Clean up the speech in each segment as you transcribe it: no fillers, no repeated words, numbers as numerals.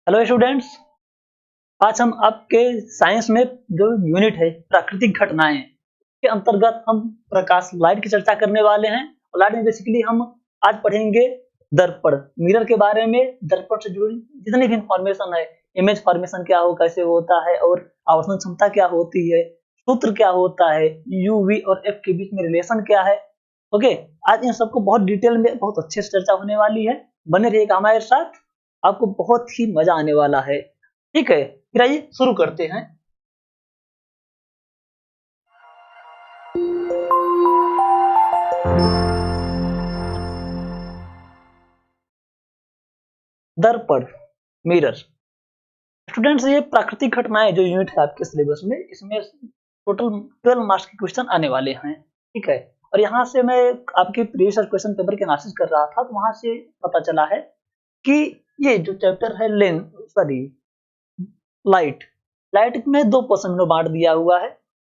Hello students. आज हम आपके साइंस में जो यूनिट है प्राकृतिक घटनाएं के अंतर्गत हम प्रकाश लाइट की चर्चा करने वाले हैं। और लाइट में बेसिकली हम आज पढ़ेंगे दर्पण मिरर के बारे में। दर्पण से जुड़ी जितनी भी इंफॉर्मेशन है, इमेज फॉर्मेशन क्या हो, कैसे होता है और आवर्धन क्षमता क्या होती है, सूत्र क्या होता है, यू वी और एफ के बीच में रिलेशन क्या है। ओके, आज इन सबको बहुत डिटेल में बहुत अच्छे से चर्चा होने वाली है। बने रहिएगा हमारे साथ, आपको बहुत ही मजा आने वाला है। ठीक है, फिर आइए शुरू करते हैं। दर्पण मिरर। स्टूडेंट्स, ये प्राकृतिक घटनाएं जो यूनिट है आपके सिलेबस में, इसमें टोटल 12 मार्क्स के क्वेश्चन आने वाले हैं। ठीक है, और यहाँ से मैं आपके प्रीवियस क्वेश्चन पेपर के एनालिसिस कर रहा था, तो वहां से पता चला है कि ये जो चैप्टर है लाइट लाइट में दो पोर्शन में बांट दिया हुआ है।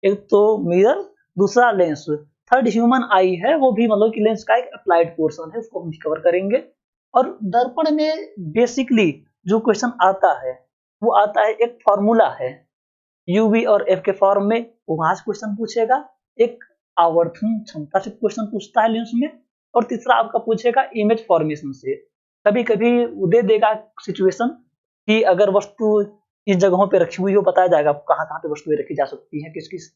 एक तो मिरर, दूसरा लेंस। थर्ड ह्यूमन आई है, वो भी मतलब कि लेंस का एक अप्लाइड पोर्शन है, उसको हम कवर करेंगे। और दर्पण में बेसिकली जो क्वेश्चन आता है वो आता है, एक फॉर्मूला है यूवी और एफ के फॉर्म में, वो वहां से क्वेश्चन पूछेगा। एक आवर्धन क्षमता से क्वेश्चन पूछता है लेंस में। और तीसरा आपका पूछेगा इमेज फॉर्मेशन से। कभी कभी दे देगा सिचुएशन कि अगर वस्तु इस जगहों पे रखी हुई हो, बताया जाएगा कहाँ कहाँ पे वस्तुएं रखी जा सकती हैं, किस किस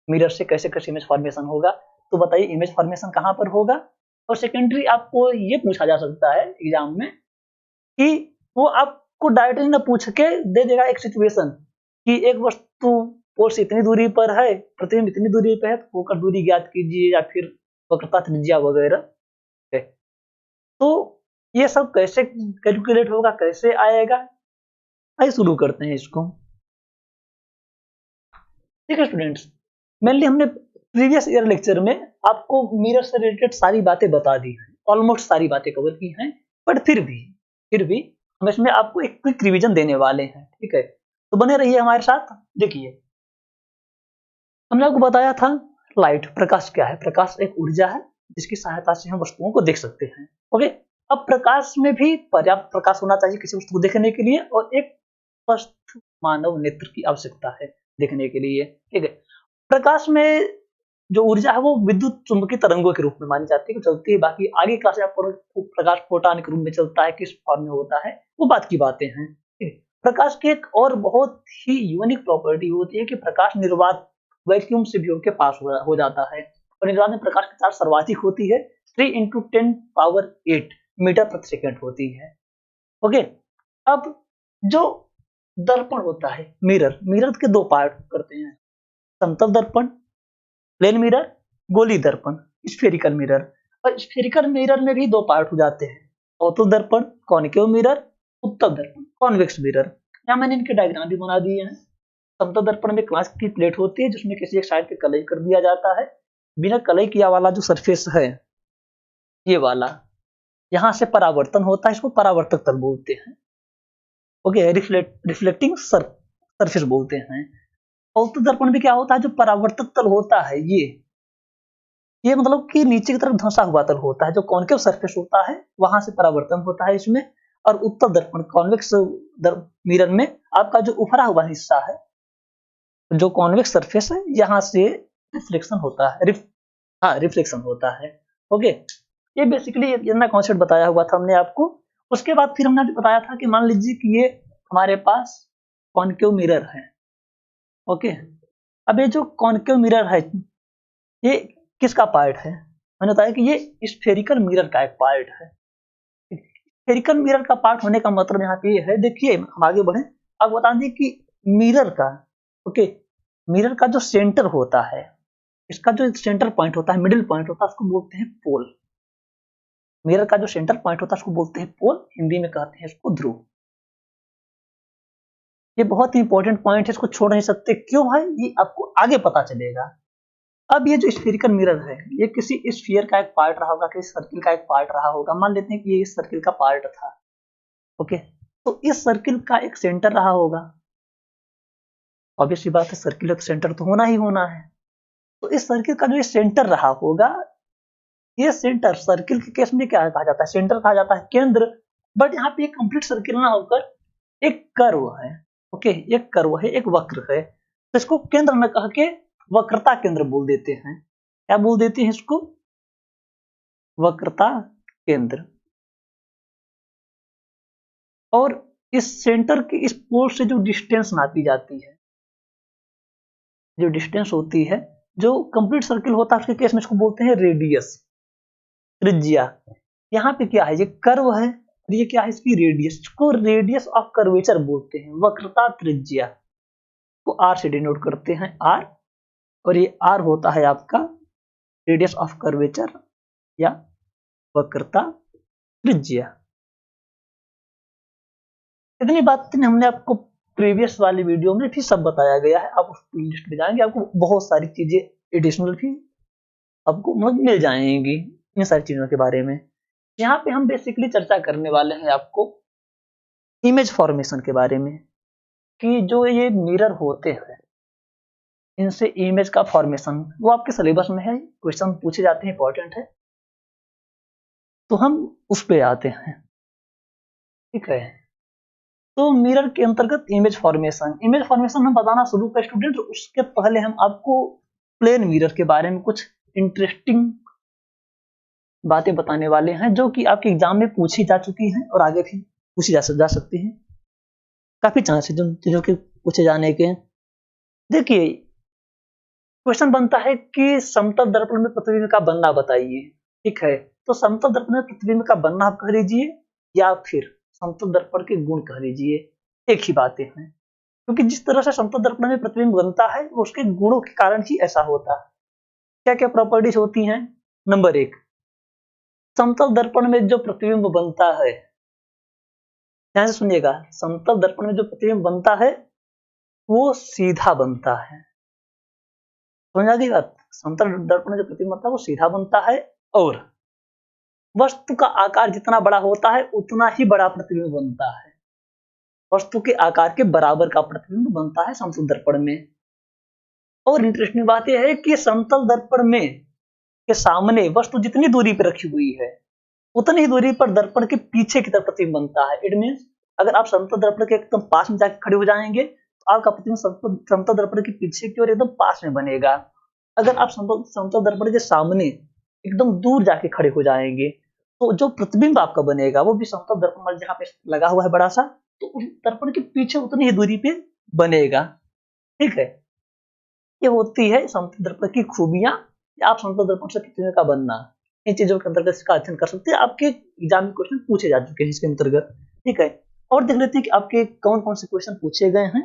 मिरर से कैसे कैसे इमेज फॉर्मेशन होगा। तो बताइए इमेज फॉर्मेशन कहाँ पर होगा। और सेकेंडरी आपको ये पूछा जा सकता है एग्जाम में कि वो आपको डायरेक्टली ना पूछ के दे देगा एक सिचुएशन कि एक वस्तु पोल से इतनी दूरी पर है, प्रतिबिंब इतनी दूरी पर है, तो होकर दूरी ज्ञात कीजिए, या फिर वक्रता त्रिज्या वगैरह। तो ये सब कैसे कैलकुलेट होगा, कैसे आएगा, आइए शुरू करते हैं इसको। ठीक है स्टूडेंट्स, मेनली हमने प्रीवियस ईयर लेक्चर में आपको मिरर से रिलेटेड सारी बातें बता दी हैं, ऑलमोस्ट सारी बातें कवर की हैं। बट फिर भी हम इसमें आपको एक क्विक रिवीजन देने वाले हैं। ठीक है, तो बने रहिए हमारे साथ। देखिए, हमने आपको बताया था लाइट, प्रकाश क्या है। प्रकाश एक ऊर्जा है जिसकी सहायता से हम वस्तुओं को देख सकते हैं। ओके, अब प्रकाश में भी पर्याप्त प्रकाश होना चाहिए किसी वस्तु को देखने के लिए, और एक स्वस्थ मानव नेत्र की आवश्यकता है देखने के लिए। ठीक है, प्रकाश में जो ऊर्जा है वो विद्युत चुंबकीय तरंगों के रूप में मानी जाती है, चलती है। बाकी आगे क्लास में आपको प्रकाश फोटॉन के रूप में चलता है, किस फॉर्म में होता है, वो बात की बातें हैं। प्रकाश की एक और बहुत ही यूनिक प्रॉपर्टी होती है कि प्रकाश निर्वात वैक्यूम से भी होकर पास हो जाता है। और निर्वात में प्रकाश की चार्ज सर्वाधिक होती है, 3 × 10⁸ मीटर प्रति सेकंड होती है। ओके, अब जो दर्पण होता है मिरर के दो पार्ट करते हैं, समतल दर्पण प्लेन मिरर, गोली दर्पण स्फेरिकल मिरर। और स्फेरिकल मिरर में भी दो पार्ट हो जाते हैं, अवतल दर्पण कॉनिकेव मिरर, उत्तल दर्पण कॉन्वेक्स मिरर। यहाँ मैंने इनके डायग्राम भी बना दिए हैं। समतल दर्पण में कांच की प्लेट होती है जिसमें किसी एक साइड पे कलई कर दिया जाता है। बिना कलई किया वाला जो सरफेस है ये वाला, यहाँ से परावर्तन होता है, इसको परावर्तक तल बोलते हैं। ओके, रिफ्लेक्टिंग सरफेस बोलते हैं। अवतल दर्पण में क्या होता है, जो परावर्तक तल होता है ये मतलब कि नीचे की तरफ धंसा हुआ तल होता है। जो कॉन्केव सरफेस होता है वहां से परावर्तन होता है इसमें। और उत्तल दर्पण कॉन्वेक्स मिरर में आपका जो उभरा हुआ हिस्सा है, जो कॉन्वेक्स सरफेस है, यहाँ से रिफ्लेक्शन होता है, रिफ्लेक्शन होता है। ओके, ये बेसिकली इतना कॉन्सेप्ट बताया हुआ था हमने आपको। उसके बाद फिर हमने बताया था कि मान लीजिए कि ये हमारे पास कॉन्केव मिरर है। ओके, अब ये जो कॉन्केव मिरर है ये किसका पार्ट है? मैंने बताया कि ये स्फेरिकल मिरर का एक पार्ट है। स्फेरिकल मिरर का पार्ट होने का मतलब यहाँ पे ये है, देखिए हम आगे बढ़े, अब बता दें कि मिरर का, ओके, मिरर का जो सेंटर होता है, इसका जो सेंटर पॉइंट होता है, मिडिल पॉइंट होता है, उसको बोलते हैं पोल। मिरर का जो सेंटर पॉइंट होता है उसको बोलते हैं पोल, हिंदी में कहते हैं इसको ध्रुव। ये बहुत ही इंपॉर्टेंट पॉइंट है, इसको छोड़ नहीं सकते। क्यों है ये आपको आगे पता चलेगा। अब ये जो स्फेरिकल मिरर है ये किसी स्फीयर का एक पार्ट रहा होगा, किसी सर्किल का एक पार्ट रहा होगा। मान लेते हैं कि ये इस सर्किल का पार्ट था। ओके, तो इस सर्किल का एक सेंटर रहा होगा। ऑब्वियसली बात है, सर्किल का सेंटर तो होना ही होना है। तो इस सर्किल का जो ये सेंटर रहा होगा, ये सेंटर सर्किल के केस में क्या कहा जाता है, सेंटर कहा जाता है, केंद्र। बट यहाँ पे कंप्लीट सर्किल ना होकर एक कर्व है, ओके, एक कर्व है, एक वक्र है, तो इसको केंद्र में कह के वक्रता केंद्र बोल देते हैं। क्या बोल देते हैं इसको? वक्रता केंद्र। और इस सेंटर के इस पोल से जो डिस्टेंस नापी जाती है, जो डिस्टेंस होती है, जो कंप्लीट सर्किल होता है उसके केस में इसको बोलते हैं रेडियस, त्रिज्या। यहाँ पे क्या है, ये कर्व है और ये क्या है, इसकी रेडियस, इसको रेडियस ऑफ कर्वेचर बोलते हैं, वक्रता त्रिज्या को आर से डिनोट करते हैं, आर। और ये आर होता है आपका रेडियस ऑफ कर्वेचर या वक्रता त्रिज्या। इतनी बात हमने आपको प्रीवियस वाली वीडियो में भी सब बताया गया है, आप उस प्लेलिस्ट में जाएंगे, आपको बहुत सारी चीजें एडिशनल भी आपको मिल जाएंगी इन सारी चीजों के बारे में। यहाँ पे हम बेसिकली चर्चा करने वाले हैं आपको इमेज फॉर्मेशन के बारे में, कि जो ये मिरर होते हैं इनसे इमेज का फॉर्मेशन, वो आपके सिलेबस में है, क्वेश्चन पूछे जाते हैं, इंपॉर्टेंट है, तो हम उस पे आते हैं। ठीक है, तो मिरर के अंतर्गत इमेज फॉर्मेशन हम बताना शुरू कर स्टूडेंट। उसके पहले हम आपको प्लेन मिरर के बारे में कुछ इंटरेस्टिंग बातें बताने वाले हैं, जो कि आपके एग्जाम में पूछी जा चुकी हैं और आगे भी पूछी जा सकती हैं। काफी चांस है जिन चीजों के पूछे जाने के। देखिए, क्वेश्चन बनता है कि समतल दर्पण में प्रतिबिंब का बनना बताइए। ठीक है, तो समतल दर्पण में प्रतिबिंब का बनना आप कह लीजिए या फिर समतल दर्पण के गुण कह लीजिए, एक ही बातें हैं, क्योंकि जिस तरह से समतल दर्पण में प्रतिबिंब बनता है वो उसके गुणों के कारण ही ऐसा होता है। क्या क्या प्रॉपर्टीज होती हैं? नंबर 1, समतल दर्पण में जो प्रतिबिंब बनता है, ध्यान से सुनिएगा, समतल दर्पण में जो प्रतिबिंब बनता है वो सीधा बनता है। समझ आ गई बात? समतल दर्पण में जो प्रतिबिंब बनता है वो सीधा बनता है, और वस्तु का आकार जितना बड़ा होता है उतना ही बड़ा प्रतिबिंब बनता है। वस्तु के आकार के बराबर का प्रतिबिंब बनता है समतल दर्पण में। और इंटरेस्टिंग बात यह है कि समतल दर्पण में के सामने वस्तु जितनी दूरी पर रखी हुई है उतनी ही दूरी पर दर्पण के पीछे की तरफ प्रतिबिंब बनता है। इट मींस अगर आप समतल दर्पण के एकदम पास में जाकर खड़े हो जाएंगे तो आपका प्रतिबिंब समतल दर्पण के पीछे की ओर एकदम पास में बनेगा। अगर आप समतल दर्पण के सामने एकदम दूर जाके खड़े हो जाएंगे तो जो प्रतिबिंब आपका बनेगा वो भी समतल दर्पण जहाँ पे लगा हुआ है बड़ा सा, तो उस दर्पण के पीछे उतनी ही दूरी पे बनेगा। ठीक है, ये होती है समतल दर्पण की खूबियां, या आप समतल दर्पण से प्रतिबिंब का बनना। इन चीजों के अंतर्गत इसका अध्ययन कर सकते हैं, आपके एग्जाम में क्वेश्चन पूछे जा चुके हैं इसके अंतर्गत। ठीक है, और देख लेते हैं कि आपके कौन कौन से क्वेश्चन पूछे गए हैं।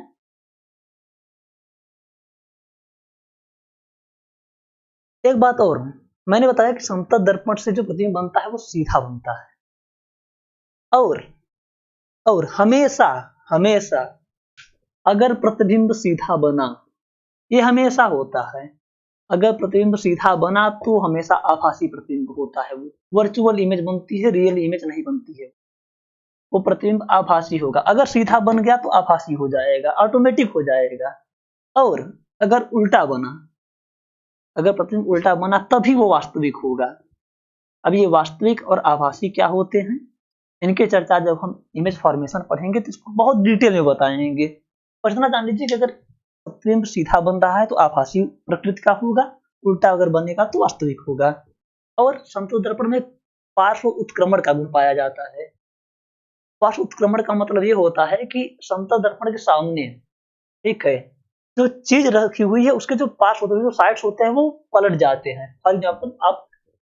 एक बात और, मैंने बताया कि समतल दर्पण से जो प्रतिबिंब बनता है वो सीधा बनता है, और हमेशा हमेशा अगर प्रतिबिंब सीधा बना, ये हमेशा होता है, अगर प्रतिबिंब सीधा बना तो हमेशा आभासी प्रतिबिंब होता है, वो वर्चुअल इमेज बनती है, रियल इमेज नहीं बनती है, वो प्रतिबिंब आभासी होगा। अगर सीधा बन गया तो आभासी हो जाएगा, ऑटोमेटिक हो जाएगा। और अगर उल्टा बना, अगर प्रतिबिंब उल्टा बना तभी वो वास्तविक होगा। अब ये वास्तविक और आभासी क्या होते हैं, इनकी चर्चा जब हम इमेज फॉर्मेशन पढ़ेंगे तो इसको बहुत डिटेल में बताएंगे। पर इतना जान लीजिए कि अगर प्रतिबिंब सीधा बन रहा है तो आभासी प्रकृति का होगा, उल्टा अगर बनेगा तो वास्तविक होगा। और समतल दर्पण में पार्श्व उत्क्रमण का गुण पाया जाता है। पार्श्व उत्क्रमण का मतलब ये होता है कि समतल दर्पण के सामने, ठीक है, जो चीज रखी हुई है उसके जो पार्श्व होते हैं, जो साइड्स होते हैं वो पलट जाते हैं। फॉर एग्जाम्पल, आप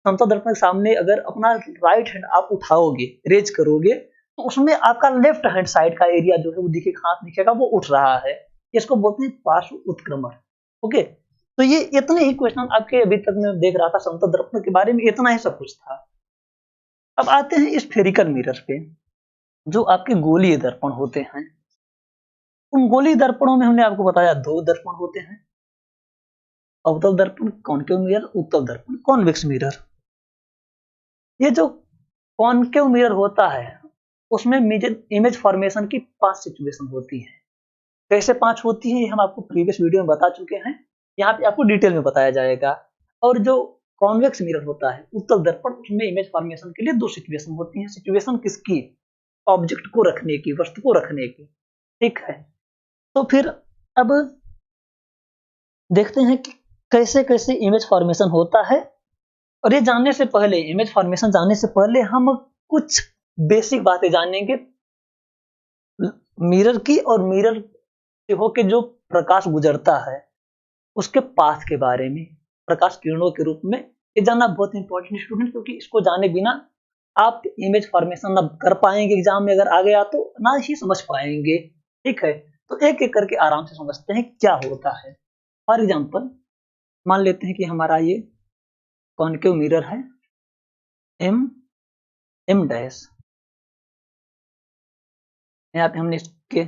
समतल दर्पण के सामने अगर अपना राइट हैंड आप उठाओगे, रेज करोगे, तो उसमें आपका लेफ्ट हैंड साइड का एरिया जो है वो दिखेगा, हाथ दिखेगा, वो उठ रहा है। इसको बोलते हैं पार्श्व उत्क्रमण। ओके, तो ये इतने ही क्वेश्चन आपके अभी तक मैं देख रहा था समतल दर्पण के बारे में, इतना ही सब कुछ था। अब आते हैं स्फेरिकल मिरर पे, जो आपके गोलीय दर्पण होते हैं। उन गोलीय दर्पणों में हमने आपको बताया दो दर्पण होते हैं, अवतल दर्पण कॉनकेव मिरर, उत्तल दर्पण कॉन्वेक्स मिरर। ये जो कॉनकेव मिरर होता है उसमें इमेज फॉर्मेशन की 5 सिचुएशन होती है। कैसे 5 होती है ये हम आपको प्रीवियस वीडियो में बता चुके हैं, यहाँ पे आपको डिटेल में बताया जाएगा। और जो कॉन्वेक्स मिरर होता है, उत्तल दर्पण, उसमें इमेज फॉर्मेशन के लिए 2 सिचुएशन होती हैं। सिचुएशन किसकी? ऑब्जेक्ट को रखने की, वस्तु को रखने की। ठीक है, तो फिर अब देखते हैं कि कैसे कैसे इमेज फॉर्मेशन होता है। और ये जानने से पहले, इमेज फॉर्मेशन जानने से पहले हम कुछ बेसिक बातें जानेंगे मिरर की, और मिरर से होके जो प्रकाश गुजरता है उसके पाथ के बारे में, प्रकाश किरणों के रूप में। ये जानना बहुत इंपॉर्टेंट स्टूडेंट, क्योंकि इसको जाने बिना आप इमेज फॉर्मेशन ना कर पाएंगे, एग्जाम में अगर आ गया तो ना ही समझ पाएंगे। ठीक है, तो एक एक करके आराम से समझते हैं क्या होता है। फॉर एग्जाम्पल मान लेते हैं कि हमारा ये कॉन्केव मिरर है एम डैश। यहाँ पे हमने इसके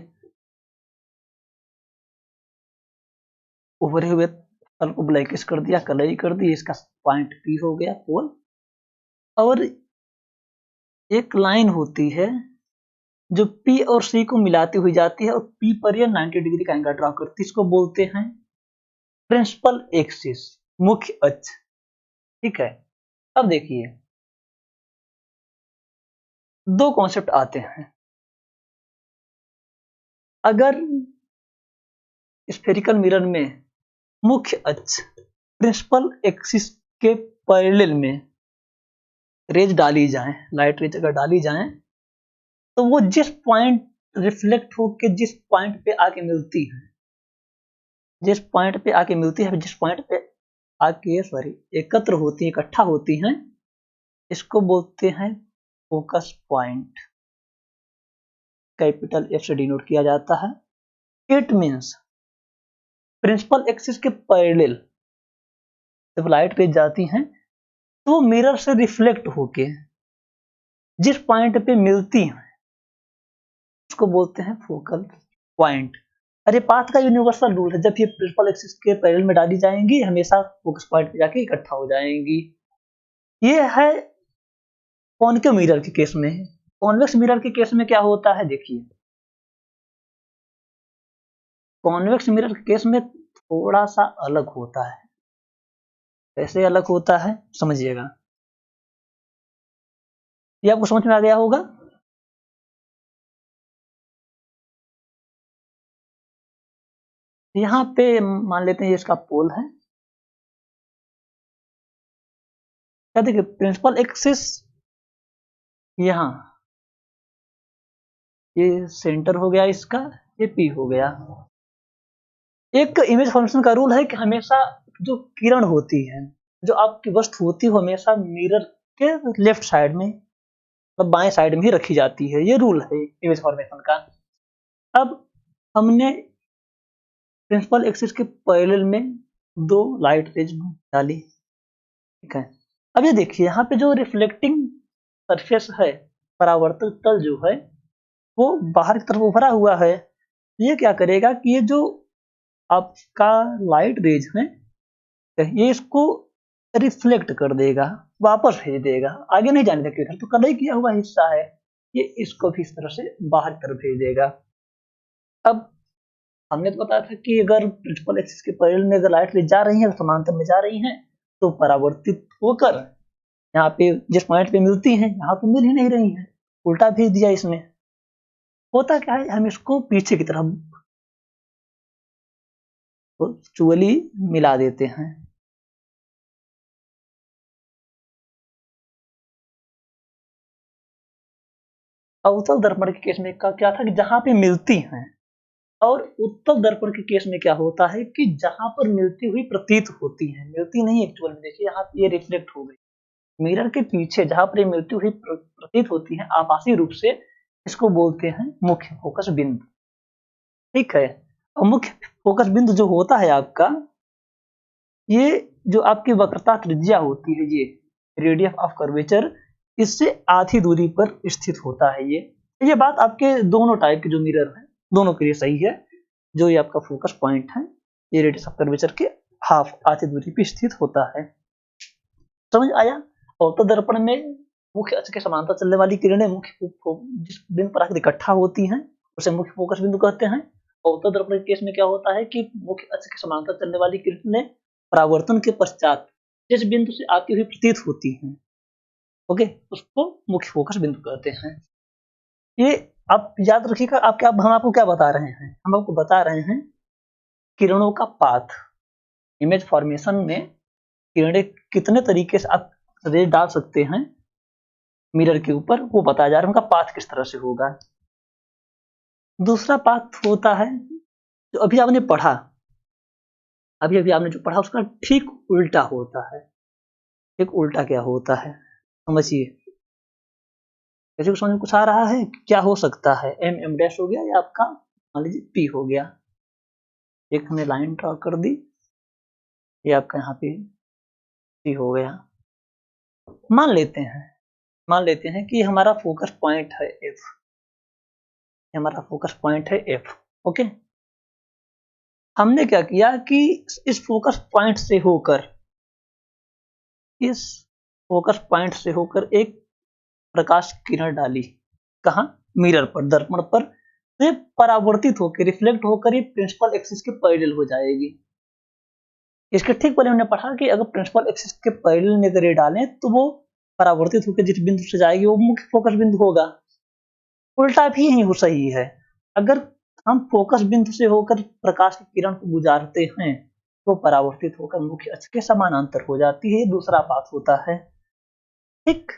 उभरे हुए तल को ब्लैकिश कर दिया, कलई कर दी, इसका पॉइंट पी हो गया पोल। और एक लाइन होती है जो पी और सी को मिलाती हुई जाती है, और पी पर यह 90 डिग्री का एंगल ड्रॉ करती है। इसको बोलते हैं प्रिंसिपल एक्सिस, मुख्य अक्ष। ठीक है, अब देखिए दो कॉन्सेप्ट आते हैं। अगर स्फेरिकल मिरर में मुख्य अक्ष प्रिंसिपल एक्सिस के पैरेलल में रेज डाली जाए, लाइट रेज अगर डाली जाए, तो वो जिस पॉइंट रिफ्लेक्ट होकर जिस पॉइंट पे आके मिलती है, जिस पॉइंट पे आके मिलती है, जिस पॉइंट पे आके एकत्र होती है, इकट्ठा होती हैं, इसको बोलते हैं फोकस पॉइंट। कैपिटल एफ से डिनोट किया जाता है। इट मींस प्रिंसिपल एक्सिस के पैरेलल जब लाइट रेज जाती हैं तो वो मिरर से रिफ्लेक्ट होके जिस पॉइंट पे मिलती हैं उसको बोलते हैं फोकल पॉइंट। अरे पाथ का यूनिवर्सल रूल है, जब ये प्रिंसिपल एक्सिस के पैरेलल में डाली जाएंगी हमेशा फोकस पॉइंट पे जाके इकट्ठा हो जाएंगी। ये है कॉन्केव मिरर के केस में। कॉन्वेक्स मिरर के केस में क्या होता है, देखिए कॉन्वेक्स मिरर के केस में थोड़ा सा अलग होता है। कैसे अलग होता है समझिएगा, ये आपको समझ में आ गया होगा। यहाँ पे मान लेते हैं ये इसका पोल है। क्या देखिए प्रिंसिपल एक्सिस यहाँ, ये सेंटर हो गया इसका, ये पी हो गया। एक इमेज फॉर्मेशन का रूल है कि हमेशा जो किरण होती है, जो आपकी वस्तु होती है, वो हमेशा मिरर के लेफ्ट साइड में, मतलब बाएं साइड में ही रखी जाती है। ये रूल है इमेज फॉर्मेशन का। अब हमने प्रिंसिपल एक्सिस के पैरेलल में दो लाइट रेज डाली। ठीक है, अब ये देखिए यहाँ पे जो रिफ्लेक्टिंग सरफेस है, परावर्तक तल जो है वो बाहर की तरफ उभरा हुआ है। ये क्या करेगा कि ये जो आपका लाइट रेज है ये इसको रिफ्लेक्ट कर देगा, वापस भेज देगा, आगे नहीं जाने देगा, तो कलई किया हुआ हिस्सा है ये इसको भी इस तरह से बाहर की तरफ भेज देगा। अब हमने तो बताया था कि अगर प्रिंसिपल एक्सिस के पैरेलल में अगर लाइट रेज जा रही है, समांतर में जा रही हैं, तो परावर्तित होकर यहाँ पे जिस पॉइंट पे मिलती हैं यहाँ तो मिल ही नहीं रही है, उल्टा भेज दिया इसने। होता क्या है, हम इसको पीछे की तरफ वर्चुअली मिला देते हैं। अवतल दर्पण के केस में क्या था कि जहां पे मिलती हैं, और उत्तल दर्पण के केस में क्या होता है कि जहां पर मिलती हुई प्रतीत होती है, मिलती नहीं एक्चुअल में। देखिए यहाँ पे ये रिफ्लेक्ट हो गई, मिरर के पीछे जहां पर ये मिलती हुई प्रतीत होती है आभासी रूप से, इसको बोलते हैं मुख्य फोकस बिंदु। ठीक है, और मुख्य फोकस बिंदु जो होता है आपका, ये जो आपकी वक्रता त्रिज्या होती है, ये रेडियस ऑफ कर्वेचर, इससे आधी दूरी पर स्थित होता है। ये बात आपके दोनों टाइप के जो मिरर हैं दोनों के लिए सही है। जो ये आपका फोकस पॉइंट है ये रेडियस ऑफ कर्वेचर के हाफ, आधी दूरी पर स्थित होता है। समझ आया। अवतल दर्पण में मुख्य अक्ष के समांतर चलने वाली किरणें मुख्य जिस बिंदु पर आकर इकट्ठा होती हैं उसे मुख्य फोकस बिंदु कहते हैं। अवतल दर्पण के केस में क्या होता है कि मुख्य अक्ष के समांतर चलने वाली किरणें परावर्तन के पश्चात जिस बिंदु से आती हुई प्रतीत होती हैं, ओके, उसको मुख्य फोकस बिंदु कहते हैं। ये आप याद रखिएगा। आप क्या, हम आपको क्या बता रहे हैं, हम आपको बता रहे हैं किरणों का पाथ। इमेज फॉर्मेशन में किरणें कितने तरीके से आप रे डाल सकते हैं मिरर के ऊपर, वो बताया जा रहा है, उनका पाथ किस तरह से होगा। दूसरा पाथ होता है जो अभी आपने पढ़ा, अभी अभी आपने जो पढ़ा उसका ठीक उल्टा होता है। ठीक उल्टा क्या होता है समझिए। किसी को समझ में कुछ आ रहा है क्या हो सकता है? एम एम डैश हो गया या आपका मान लीजिए पी हो गया। एक हमने लाइन ड्रॉ कर दी, ये आपका यहाँ पे पी हो गया। मान लेते हैं कि हमारा फोकस पॉइंट है एफ, हमारा फोकस पॉइंट है एफ। ओके, हमने क्या किया कि इस फोकस पॉइंट से होकर, इस फोकस पॉइंट से होकर एक प्रकाश किरण डाली। कहाँ? मिरर पर, दर्पण पर। तो ये परावर्तित होकर, रिफ्लेक्ट होकर ये प्रिंसिपल एक्सिस के पैरेलल हो जाएगी। इसके ठीक पहले हमने पढ़ा कि अगर प्रिंसिपल एक्सिस के पैरेलल में अगर ये डालें तो वो परावर्तित होकर जिस बिंदु से जाएगी वो मुख्य फोकस बिंदु होगा। उल्टा भी यही हो सही है। अगर हम फोकस बिंदु से होकर प्रकाश की किरण को गुजारते हैं तो परावर्तित होकर मुख्य अक्ष के समानांतर हो जाती है। दूसरा पाथ होता है। ठीक,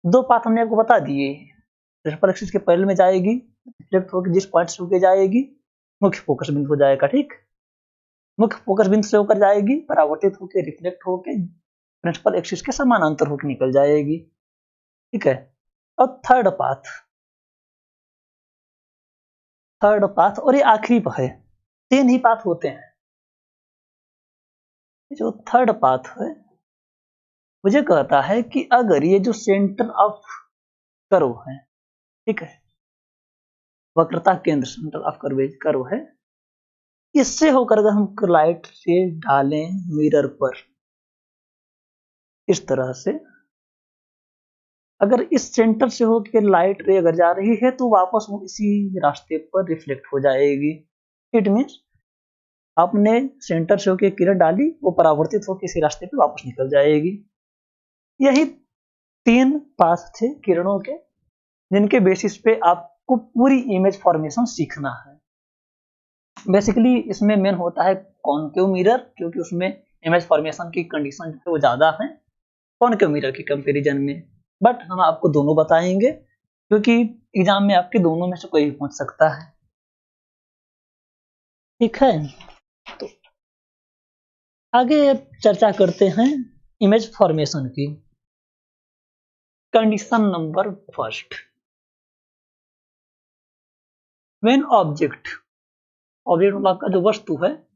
दो पाथ हमने आपको बता दिए। प्रिंसिपल एक्सिस के पैरेलल में जाएगी, रिफ्लेक्ट होकर जिस पॉइंट से होकर जाएगी मुख्य फोकस बिंदु हो जाएगा। ठीक, मुख्य फोकस बिंदु से होकर जाएगी, परावर्तित होकर रिफ्लेक्ट होकर प्रिंसिपल एक्सिस के समानांतर होकर निकल जाएगी। ठीक है, और थर्ड पाथ और ये आखिरी है, 3 ही पाथ होते हैं। जो थर्ड पाथ है मुझे कहता है कि अगर ये जो सेंटर ऑफ कर्व है, ठीक है, वक्रता केंद्र सेंटर ऑफ कर्व है, इससे होकर अगर हम लाइट से डालें मिरर पर इस तरह से, अगर इस सेंटर से होकर लाइट रे अगर जा रही है तो वापस वो इसी रास्ते पर रिफ्लेक्ट हो जाएगी। इट मीन्स आपने सेंटर से होकर किरण डाली, वो परावर्तित होकर इसी रास्ते पे वापस निकल जाएगी। यही 3 पाथ थे किरणों के, जिनके बेसिस पे आपको पूरी इमेज फॉर्मेशन सीखना है। बेसिकली इसमें मेन होता है कॉनकेव मिरर, क्योंकि उसमें इमेज फॉर्मेशन की कंडीशन जो है वो ज्यादा है कॉनकेव मिरर के कंपैरिजन में। बट हम आपको दोनों बताएंगे क्योंकि एग्जाम में आपके दोनों में से कोई भी पूछ सकता है। ठीक है, तो आगे चर्चा करते हैं इमेज फॉर्मेशन की। Condition number first, when object मतलब आपका जो वस्तु है,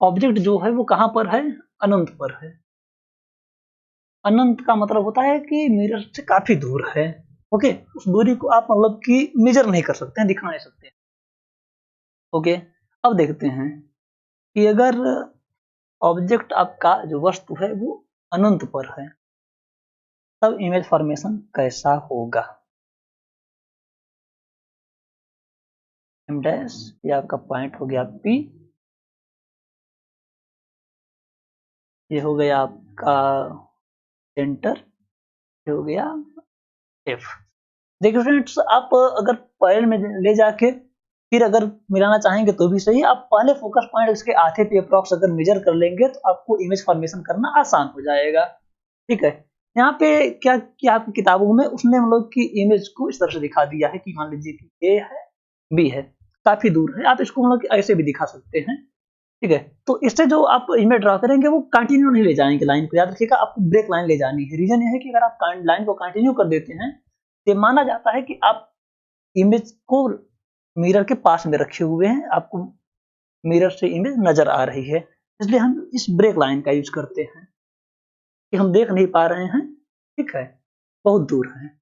ऑब्जेक्ट जो है वो कहां पर है? अनंत पर है। अनंत का मतलब होता है कि मिरर से काफी दूर है। ओके, उस दूरी को आप मतलब कि मेजर नहीं कर सकते हैं, दिखा नहीं सकते। ओके, अब देखते हैं कि अगर ऑब्जेक्ट आपका जो वस्तु है वो अनंत पर है तब इमेज फॉर्मेशन कैसा होगा। एम डैश, ये आपका पॉइंट हो गया पी, ये हो गया आपका सेंटर, ये हो गया एफ। देखिए फ्रेंड्स, आप अगर पैरेलल में ले जाके फिर अगर मिलाना चाहेंगे तो भी सही। आप पहले फोकस पॉइंट इसके आधे पे अप्रॉक्स अगर मेजर कर लेंगे तो आपको इमेज फॉर्मेशन करना आसान हो जाएगा। ठीक है, यहाँ पे क्या किया आपकी किताबों में, उसने हम लोग की इमेज को इस तरह से दिखा दिया है कि मान लीजिए कि ए है, बी है, काफी दूर है। आप इसको हम लोग ऐसे भी दिखा सकते हैं। ठीक है, तो इससे जो आप इमेज ड्रा करेंगे वो कंटिन्यू नहीं ले जाएंगे लाइन को, याद रखिएगा आपको ब्रेक लाइन ले जानी है। रीजन ये है कि अगर आप लाइन को कंटिन्यू कर देते हैं तो माना जाता है कि आप इमेज को मिरर के पास में रखे हुए हैं, आपको मिरर से इमेज नजर आ रही है, इसलिए हम इस ब्रेक लाइन का यूज करते हैं कि हम देख नहीं पा रहे हैं। ठीक है, बहुत दूर है।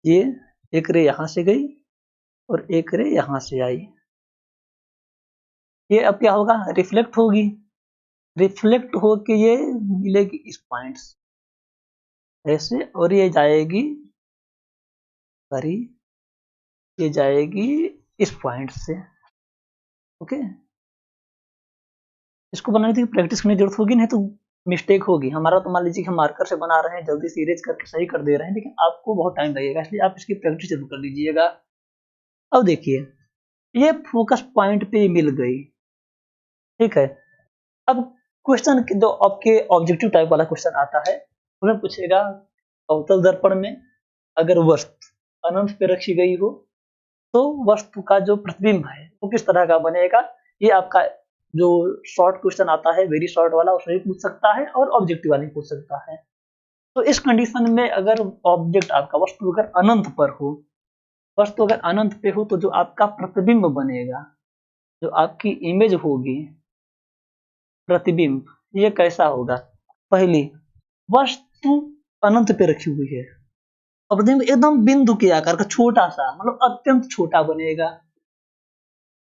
ये एक रे यहां से गई और एक रे यहां से आई, ये अब क्या होगा? रिफ्लेक्ट होगी, रिफ्लेक्ट होके ये मिलेगी इस पॉइंट से ऐसे, और ये जाएगी, सॉरी, ये जाएगी इस पॉइंट से। ओके, इसको बनाने की प्रैक्टिस करने की जरूरत होगी, नहीं तो मिस्टेक होगी। हमारा तो मान लीजिए कि हम मार्कर से बना रहे हैं, जल्दी से इरेज करके सही कर दे रहे हैं, लेकिन आपको बहुत टाइम लगेगा, इसलिए आप इसकी प्रैक्टिस जरूर कर लीजिएगा। अब देखिए ये फोकस पॉइंट पे मिल गई, ठीक है। अब क्वेश्चन जो आपके ऑब्जेक्टिव टाइप वाला क्वेश्चन आता है, उसमें पूछेगा अवतल दर्पण में अगर वस्तु अनंत पे रखी गई हो तो वस्तु का जो प्रतिबिंब है वो किस तरह का बनेगा। ये आपका जो शॉर्ट क्वेश्चन आता है, वेरी शॉर्ट वाला, उसमें भी पूछ सकता है और ऑब्जेक्टिव वाले पूछ सकता है। तो इस कंडीशन में अगर ऑब्जेक्ट आपका वस्तु अगर अनंत पर हो, वस्तु अगर अनंत पे हो, तो जो आपका प्रतिबिंब बनेगा, जो आपकी इमेज होगी, प्रतिबिंब, ये कैसा होगा। पहली, वस्तु अनंत पे रखी हुई है, प्रतिबिंब एकदम बिंदु के आकार का छोटा सा, मतलब अत्यंत छोटा बनेगा।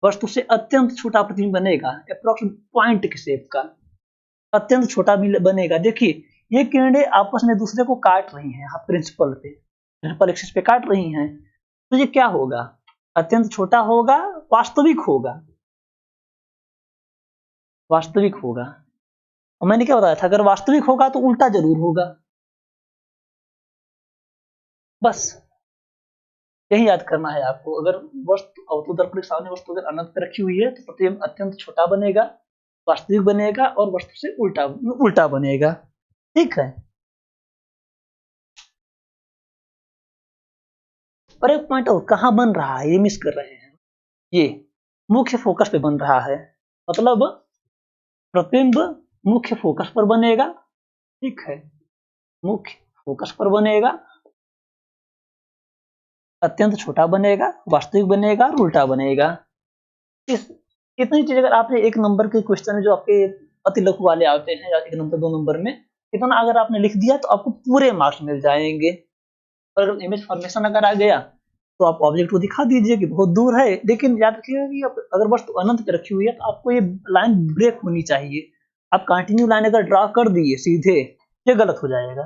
वस्तु से अत्यंत छोटा प्रतिबिंब बनेगा, अप्रोक्सीमेट पॉइंट के शेप का अत्यंत छोटा बनेगा। देखिए ये किरणें आपस में दूसरे को काट रही हैं, यहाँ प्रिंसिपल एक्सिस पे काट रही हैं, तो ये क्या होगा, अत्यंत छोटा होगा, वास्तविक होगा, वास्तविक होगा। और मैंने क्या बताया था, अगर वास्तविक होगा तो उल्टा जरूर होगा। बस यही याद करना है आपको। अगर वस्तु अवतल दर्पण के सामने वस्तु अगर अनंत पे रखी हुई है तो प्रतिबिंब अत्यंत छोटा बनेगा, वास्तविक बनेगा और वस्तु से उल्टा बनेगा, ठीक है। और एक पॉइंट और, कहां बन रहा है ये मिस कर रहे हैं, ये मुख्य फोकस पे बन रहा है, मतलब प्रतिबिंब मुख्य फोकस पर बनेगा, ठीक है, मुख्य फोकस पर बनेगा, अत्यंत छोटा बनेगा, वास्तविक बनेगा और उल्टा बनेगा। इस इतनी चीज अगर आपने एक नंबर के क्वेश्चन जो आपके अति लघु वाले आते हैं, या 1 नंबर 2 नंबर में, इतना अगर आपने लिख दिया तो आपको पूरे मार्क्स मिल जाएंगे। और अगर इमेज फॉर्मेशन अगर आ गया तो आप ऑब्जेक्ट को दिखा दीजिए कि बहुत दूर है, लेकिन याद रखिएगा कि अगर वस्तु अनंत पे रखी हुई है तो आपको ये लाइन ब्रेक होनी चाहिए। आप कंटिन्यू लाइन अगर ड्रा कर दिए सीधे, ये गलत हो जाएगा।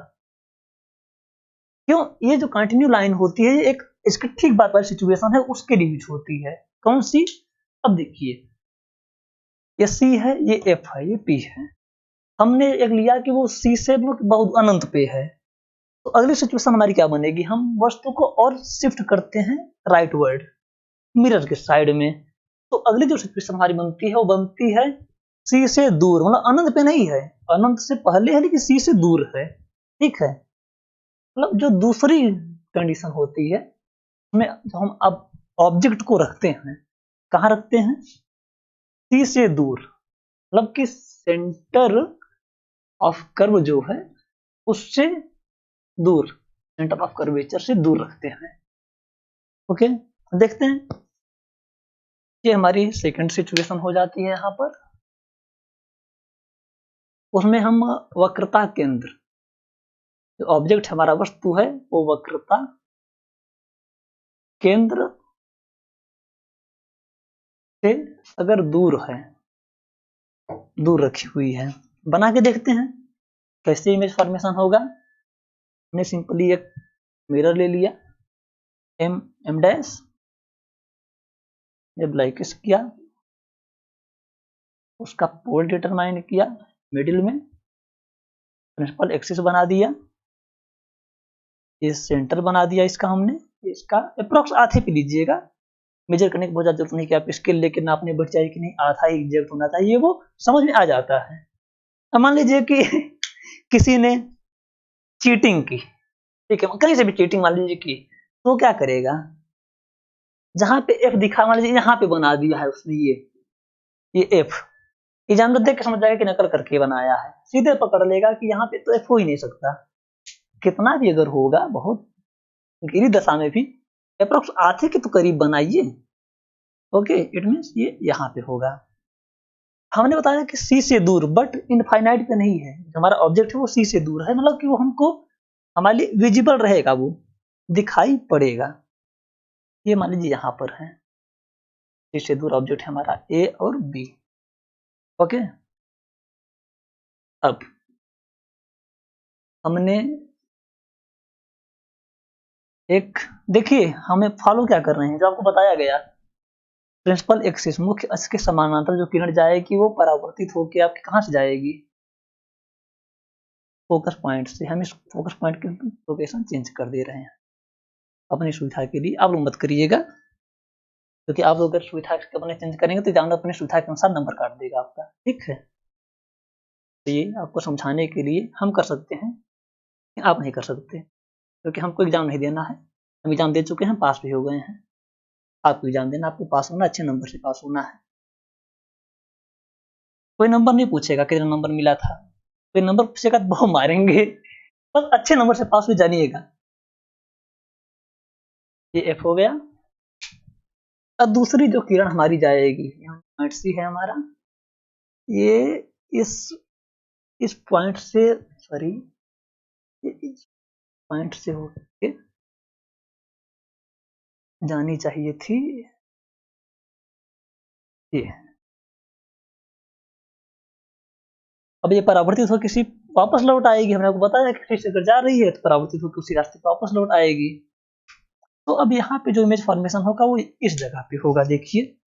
क्यों, ये जो कंटिन्यू लाइन होती है, ये एक इसकी ठीक बात वाली सिचुएशन है, उसके लिए यूज होती है। कौन सी, अब देखिए ये सी है, ये एफ है, ये पी है, हमने एक लिया कि वो सी से बहुत अनंत पे है, तो अगली सिचुएशन हमारी क्या बनेगी, हम वस्तु को और शिफ्ट करते हैं राइट वर्ड मिरर के साइड में, तो अगली जो सिचुएशन हमारी बनती है वो बनती है सी से दूर, मतलब अनंत पे नहीं है, अनंत से पहले है लेकिन सी से दूर है, ठीक है। मतलब जो दूसरी कंडीशन होती है हमें, जो हम अब ऑब्जेक्ट को रखते हैं, कहाँ रखते हैं, सी से दूर, मतलब कि सेंटर ऑफ कर्व जो है उससे दूर, सेंटर ऑफ कर्वेचर से दूर रखते हैं, ओके। देखते हैं, ये हमारी सेकंड सिचुएशन हो जाती है। यहां पर उसमें हम वक्रता केंद्र, जो ऑब्जेक्ट हमारा वस्तु है वो वक्रता केंद्र से अगर दूर है, दूर रखी हुई है, बना के देखते हैं कैसे इमेज फॉर्मेशन होगा। हमने सिंपली एक मिरर ले लिया, एम डैश, जब लाइकिस किया, उसका पोल डिटरमाइन किया, मिडिल में प्रिंसिपल एक्सिस बना दिया, ये सेंटर बना दिया इसका हमने, इसका अप्रोक्स आधे पे लीजिएगा, मेजर करने की बहुत ज्यादा जरूरत नहीं कि आप स्केल लेके नापने बैठ जाए कि नहीं, आधा ही एग्जैक्ट होना चाहिए, वो समझ में आ जाता है। अब मान लीजिए कि किसी ने चीटिंग की, ठीक है, कहीं से भी चीटिंग मान लीजिए की, तो क्या करेगा, जहां पे एफ दिखा, मान लीजिए यहाँ पे बना दिया है उसने ये एफ, ये जानवर देख के समझ जाएगा कि नकल करके बनाया है, सीधे पकड़ लेगा कि यहाँ पे तो एफ हो ही नहीं सकता, कितना भी अगर होगा, बहुत गिरी दशा में भी अप्रोक्स आधे के तो करीब बनाइए, ओके, इट मींस ये यहाँ पे होगा। हमने बताया कि सी से दूर, बट इनफाइनाइट पे नहीं है, हमारा ऑब्जेक्ट है वो सी से दूर है, मतलब कि वो हमको हमारे लिए विजिबल रहेगा, वो दिखाई पड़ेगा। ये मान लीजिए यहाँ पर है, सी से दूर ऑब्जेक्ट है हमारा ए और बी, ओके। अब हमने एक, देखिए हमें फॉलो क्या कर रहे हैं, जो आपको बताया गया, प्रिंसिपल एक्सिस, मुख्य अक्ष के समानांतर जो किरण जाएगी वो परावर्तित होकर आपके कहां से जाएगी, फोकस पॉइंट से हम इस फोकस पॉइंट की लोकेशन चेंज कर दे रहे हैं अपनी सुविधा के लिए। आप लोग मत करिएगा, क्योंकि आप लोग अगर सुविधा अपने चेंज करेंगे तो एग्जामिनर अपनी सुविधा के अनुसार नंबर काट देगा आपका, ठीक है। तो ये आपको समझाने के लिए हम कर सकते हैं, आप नहीं कर सकते, क्योंकि हमको एग्जाम नहीं देना है। हम एग्जाम दे चुके हैं, पास भी हो गए हैं। आपको एग्जाम देना, आपको पास होना, अच्छे नंबर से पास होना है। कोई नंबर नहीं पूछेगा कितना नंबर मिला था, कोई नंबर पूछेगा तो बहुत मारेंगे, बस अच्छे नंबर से पास हो जानिएगा। ये एफ हो गया। अब दूसरी जो किरण हमारी जाएगी, यहाँ पॉइंट सी है हमारा, ये इस पॉइंट से, सॉरी, इस पॉइंट से होके जानी चाहिए थी ये। अब ये परावर्तित हो किसी वापस लौट आएगी, हमने आपको बताया कि किसी से अगर जा रही है तो परावर्तित होकर उसी रास्ते पर वापस लौट आएगी। तो अब यहाँ पे जो इमेज फॉर्मेशन होगा वो इस जगह पे होगा, देखिए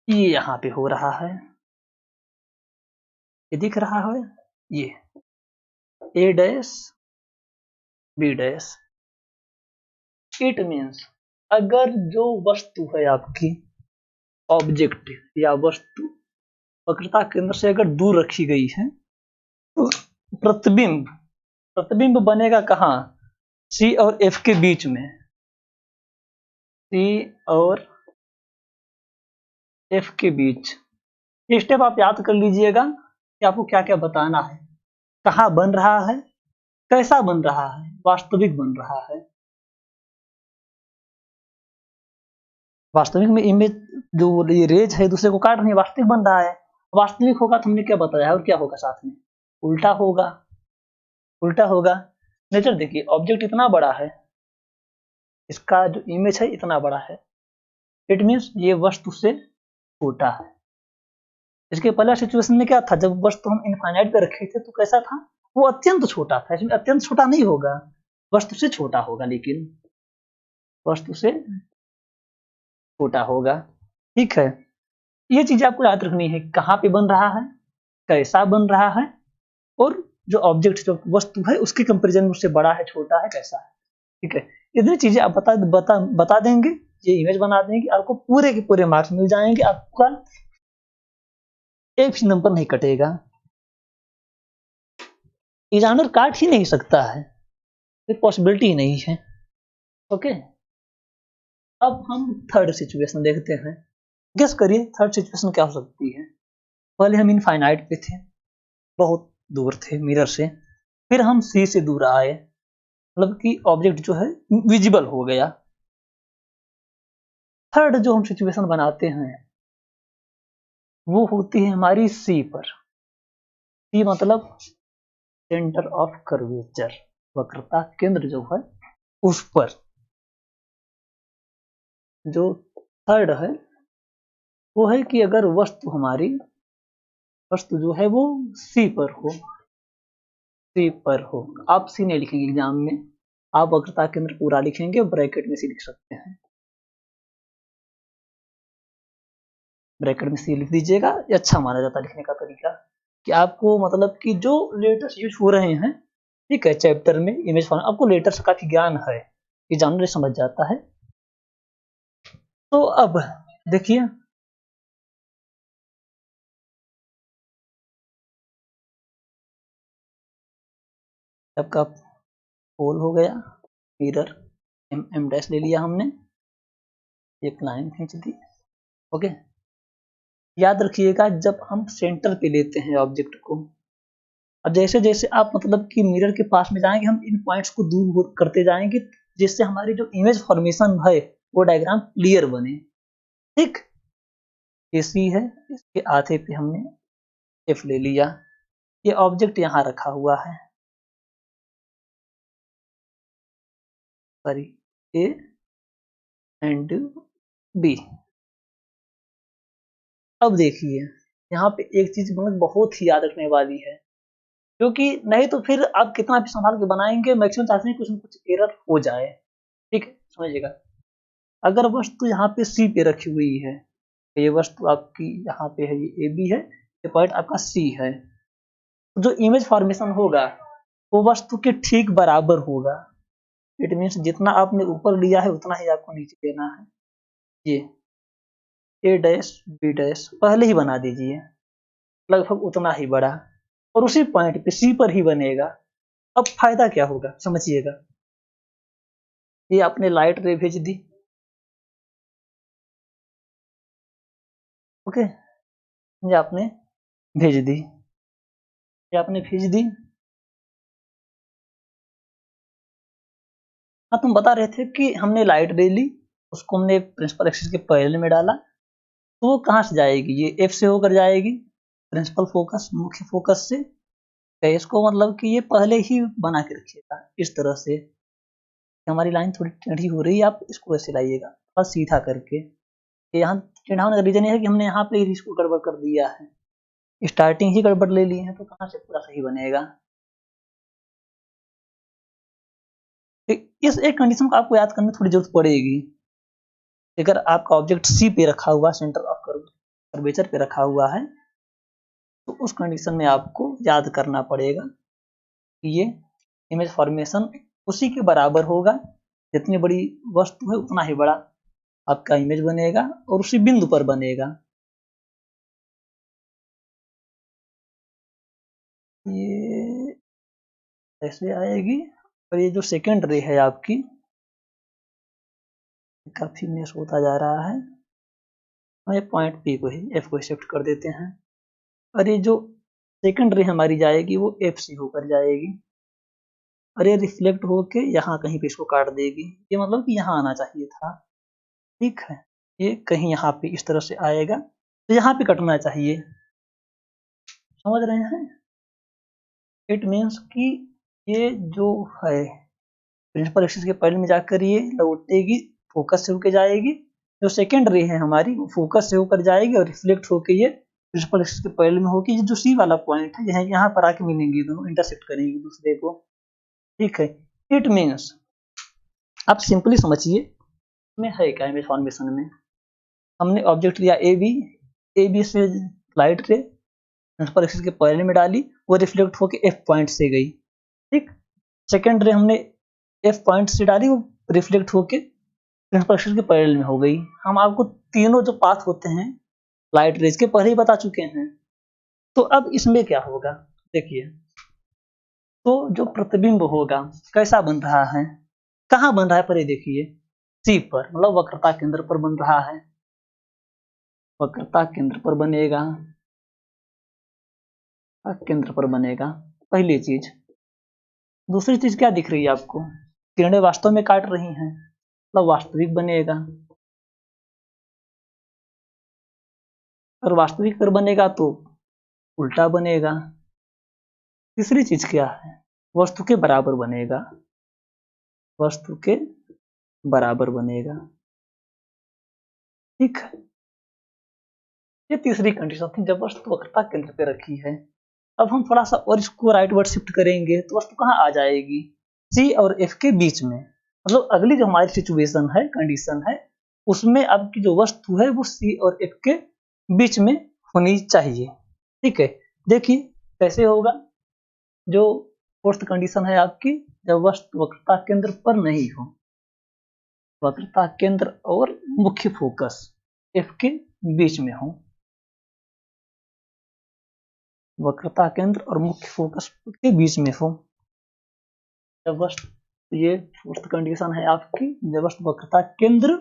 ये यहाँ पे हो रहा है, ये दिख रहा है, ये a dash b dash. It means अगर जो वस्तु है आपकी, ऑब्जेक्ट या वस्तु वक्रता केंद्र से अगर दूर रखी गई है तो प्रतिबिंब बनेगा कहाँ, सी और एफ के बीच में। सी और एफ के बीच, ये स्टेप आप याद कर लीजिएगा कि आपको क्या क्या बताना है, कहाँ बन रहा है, कैसा बन रहा है, वास्तविक बन रहा है। वास्तविक में इमेज जो ये रेज है दूसरे को काट रही है, वास्तविक बन रहा है। वास्तविक होगा तो हमने क्या बताया, और क्या होगा साथ में, उल्टा होगा, उल्टा होगा। नेचर देखिए, ऑब्जेक्ट इतना बड़ा है, इसका जो इमेज है इतना बड़ा है, इट मीन्स ये वस्तु से छोटा है। इसके पहला सिचुएशन में क्या था, जब वस्तु हम इनफाइनाइट पे रखे थे तो कैसा था, वो अत्यंत छोटा था। इसमें अत्यंत छोटा नहीं होगा, वस्तु से छोटा होगा, लेकिन वस्तु से छोटा होगा, ठीक है। ये चीज आपको याद रखनी है, कहाँ पे बन रहा है, कैसा बन रहा है, और जो ऑब्जेक्ट जो वस्तु है उसके कंपेरिजन में उससे बड़ा है, छोटा है, कैसा है, ठीक है। इतनी चीजें आप बता देंगे, ये इमेज बना देंगे, आपको पूरे के पूरे मार्क्स मिल जाएंगे, आपका एक भी नंबर नहीं कटेगा, एग्जामिनर काट ही नहीं सकता है, ये पॉसिबिलिटी ही नहीं है, ओके। अब हम थर्ड सिचुएशन देखते हैं, गेस करिए थर्ड सिचुएशन क्या हो सकती है। पहले हम इनफाइनाइट पे थे, बहुत दूर थे मिरर से, फिर हम सी से दूर आए, मतलब कि ऑब्जेक्ट जो है विजिबल हो गया। थर्ड जो हम सिचुएशन बनाते हैं वो होती है हमारी सी पर। सी मतलब सेंटर ऑफ कर्वेचर, वक्रता केंद्र जो है उस पर। जो थर्ड है वो है कि अगर वस्तु हमारी, वस्तु जो है वो सी पर हो, सी पर हो। आप सी नहीं लिखेंगे एग्जाम में, आप वक्रता केंद्र पूरा लिखेंगे, ब्रैकेट में सी लिख सकते हैं, ब्रैकेट में सी लिख दीजिएगा, ये अच्छा माना जाता है लिखने का तरीका, कि आपको मतलब कि जो लेटर्स यूज हो रहे हैं, ठीक है, चैप्टर में इमेज फॉर्म, आपको लेटर्स का काफी ज्ञान है, एग्जामिनर समझ जाता है। तो अब देखिए, आपका होल हो गया, मिरर एम डैश ले लिया हमने, एक लाइन खींच दी, ओके। याद रखिएगा जब हम सेंटर पे लेते हैं ऑब्जेक्ट को, अब जैसे जैसे आप मतलब कि मिरर के पास में जाएंगे, हम इन पॉइंट्स को दूर करते जाएंगे, जिससे हमारी जो इमेज फॉर्मेशन है वो डायग्राम क्लियर बने, ठीक। ये सी है, इसके आधे पे हमने एफ ले लिया, ये ऑब्जेक्ट यहाँ रखा हुआ है, सॉरी, ए एंड बी। अब देखिए यहाँ पे एक चीज मतलब बहुत ही याद रखने वाली है, क्योंकि नहीं तो फिर आप कितना भी संभाल के बनाएंगे, मैक्सिमम चांस कुछ न कुछ एरर हो जाए, ठीक है, समझिएगा। अगर वस्तु यहाँ पे सी पे रखी हुई है, ये वस्तु आपकी यहाँ पे है, ये ए बी है, ये पॉइंट आपका सी है, जो इमेज फॉर्मेशन होगा वो वस्तु के ठीक बराबर होगा। इट मीन्स जितना आपने ऊपर लिया है उतना ही आपको नीचे देना है। ये ए डैश बी डैश पहले ही बना दीजिए, लगभग उतना ही बड़ा, और उसी पॉइंट पे सी पर ही बनेगा। अब फायदा क्या होगा समझिएगा। ये आपने लाइट रे भेज दी, ओके, ये आपने भेज दी, ये आपने भेज दी। हाँ, तुम बता रहे थे कि हमने लाइट रे ली, उसको हमने प्रिंसिपल एक्सिस के पैरेलल में डाला, तो वो कहाँ से जाएगी, ये एफ से होकर जाएगी, प्रिंसिपल फोकस मुख्य फोकस से। तो इसको मतलब कि ये पहले ही बना के रखिएगा इस तरह से। हमारी लाइन थोड़ी टेढ़ी हो रही है, आप इसको ऐसे लाइएगा थोड़ा सीधा करके। यहाँ टेढ़ा होने का रीजन ये है कि हमने यहाँ पे इसको गड़बड़ कर दिया है, स्टार्टिंग ही गड़बड़ ले ली है, तो कहाँ से पूरा सही बनेगा। तो इस एक कंडीशन को आपको याद करने की थोड़ी जरूरत पड़ेगी। अगर आपका ऑब्जेक्ट सी पे रखा हुआ, सेंटर ऑफ कर्वेचर पे रखा हुआ है, तो उस कंडीशन में आपको याद करना पड़ेगा कि ये इमेज फॉर्मेशन उसी के बराबर होगा, जितनी बड़ी वस्तु है उतना ही बड़ा आपका इमेज बनेगा और उसी बिंदु पर बनेगा। ये ऐसे आएगी, और ये जो सेकेंड रे है आपकी, काफी मिस होता जा रहा है, ये पॉइंट पी को ही एफ को शिफ्ट कर देते हैं, और ये जो सेकेंड रे हमारी जाएगी वो एफ से होकर जाएगी, और ये रिफ्लेक्ट होके यहाँ कहीं पे इसको काट देगी। ये मतलब कि यहाँ आना चाहिए था, ठीक है, ये कहीं यहाँ पे इस तरह से आएगा, तो यहाँ पे कटना चाहिए, समझ रहे हैं। इट मीन्स कि ये जो है प्रिंसिपल एक्सिस के पैरेलल में जाकर ये लौटेगी, फोकस से होकर जाएगी, जो सेकेंड रे है हमारी वो फोकस से होकर जाएगी और रिफ्लेक्ट होकर ये प्रिंसिपल एक्सिस के पैरेलल में होगी। जो सी वाला पॉइंट है यहाँ पर आके मिलेंगी, दोनों इंटरसेक्ट करेंगे दूसरे को, ठीक है। इट मीन्स आप सिंपली समझिए में है क्या इमेज फॉर्मेशन में, हमने ऑब्जेक्ट लिया ए बी से लाइट रे प्रिंसिपल एक्सिस के पैरेलल में डाली, वो रिफ्लेक्ट होकर एफ पॉइंट से गई, ठीक। सेकेंड रे हमने एफ पॉइंट से डाली, वो रिफ्लेक्ट होके प्रिंसिपल एक्सिस के पैरेलल में हो गई। हम आपको तीनों जो पाथ होते हैं लाइट रेज के पहले ही बता चुके हैं। तो अब इसमें क्या होगा देखिए, तो जो प्रतिबिंब होगा कैसा बन रहा है, कहाँ बन रहा है पर ये देखिए, सी पर, मतलब वक्रता केंद्र पर बन रहा है, वक्रता केंद्र पर बनेगा, केंद्र पर बनेगा, पहली चीज। दूसरी चीज क्या दिख रही है आपको, किरणें वास्तव में काट रही हैं, मतलब वास्तविक बनेगा, और वास्तविक अगर बनेगा तो उल्टा बनेगा। तीसरी चीज क्या है, वस्तु के बराबर बनेगा, वस्तु के बराबर बनेगा, ठीक है। ये तीसरी कंडीशन थी जब वस्तु वक्रता केंद्र पे रखी है। अब हम थोड़ा सा और इसको राइट वर्ड शिफ्ट करेंगे तो वस्तु कहाँ आ जाएगी, सी और एफ के बीच में, मतलब अगली जो हमारी सिचुएशन है, कंडीशन है, उसमें आपकी जो वस्तु है वो सी और एफ के बीच में होनी चाहिए, ठीक है। देखिए कैसे होगा, जो फोर्थ कंडीशन है आपकी, जब वस्तु वक्रता केंद्र पर नहीं हो, वक्रता केंद्र और मुख्य फोकस एफ के बीच में हो, वक्रता केंद्र और मुख्य फोकस के बीच में हो, जब वस्तु, ये फोर्थ कंडीशन है आपकी, जब वस्तु वक्रता केंद्र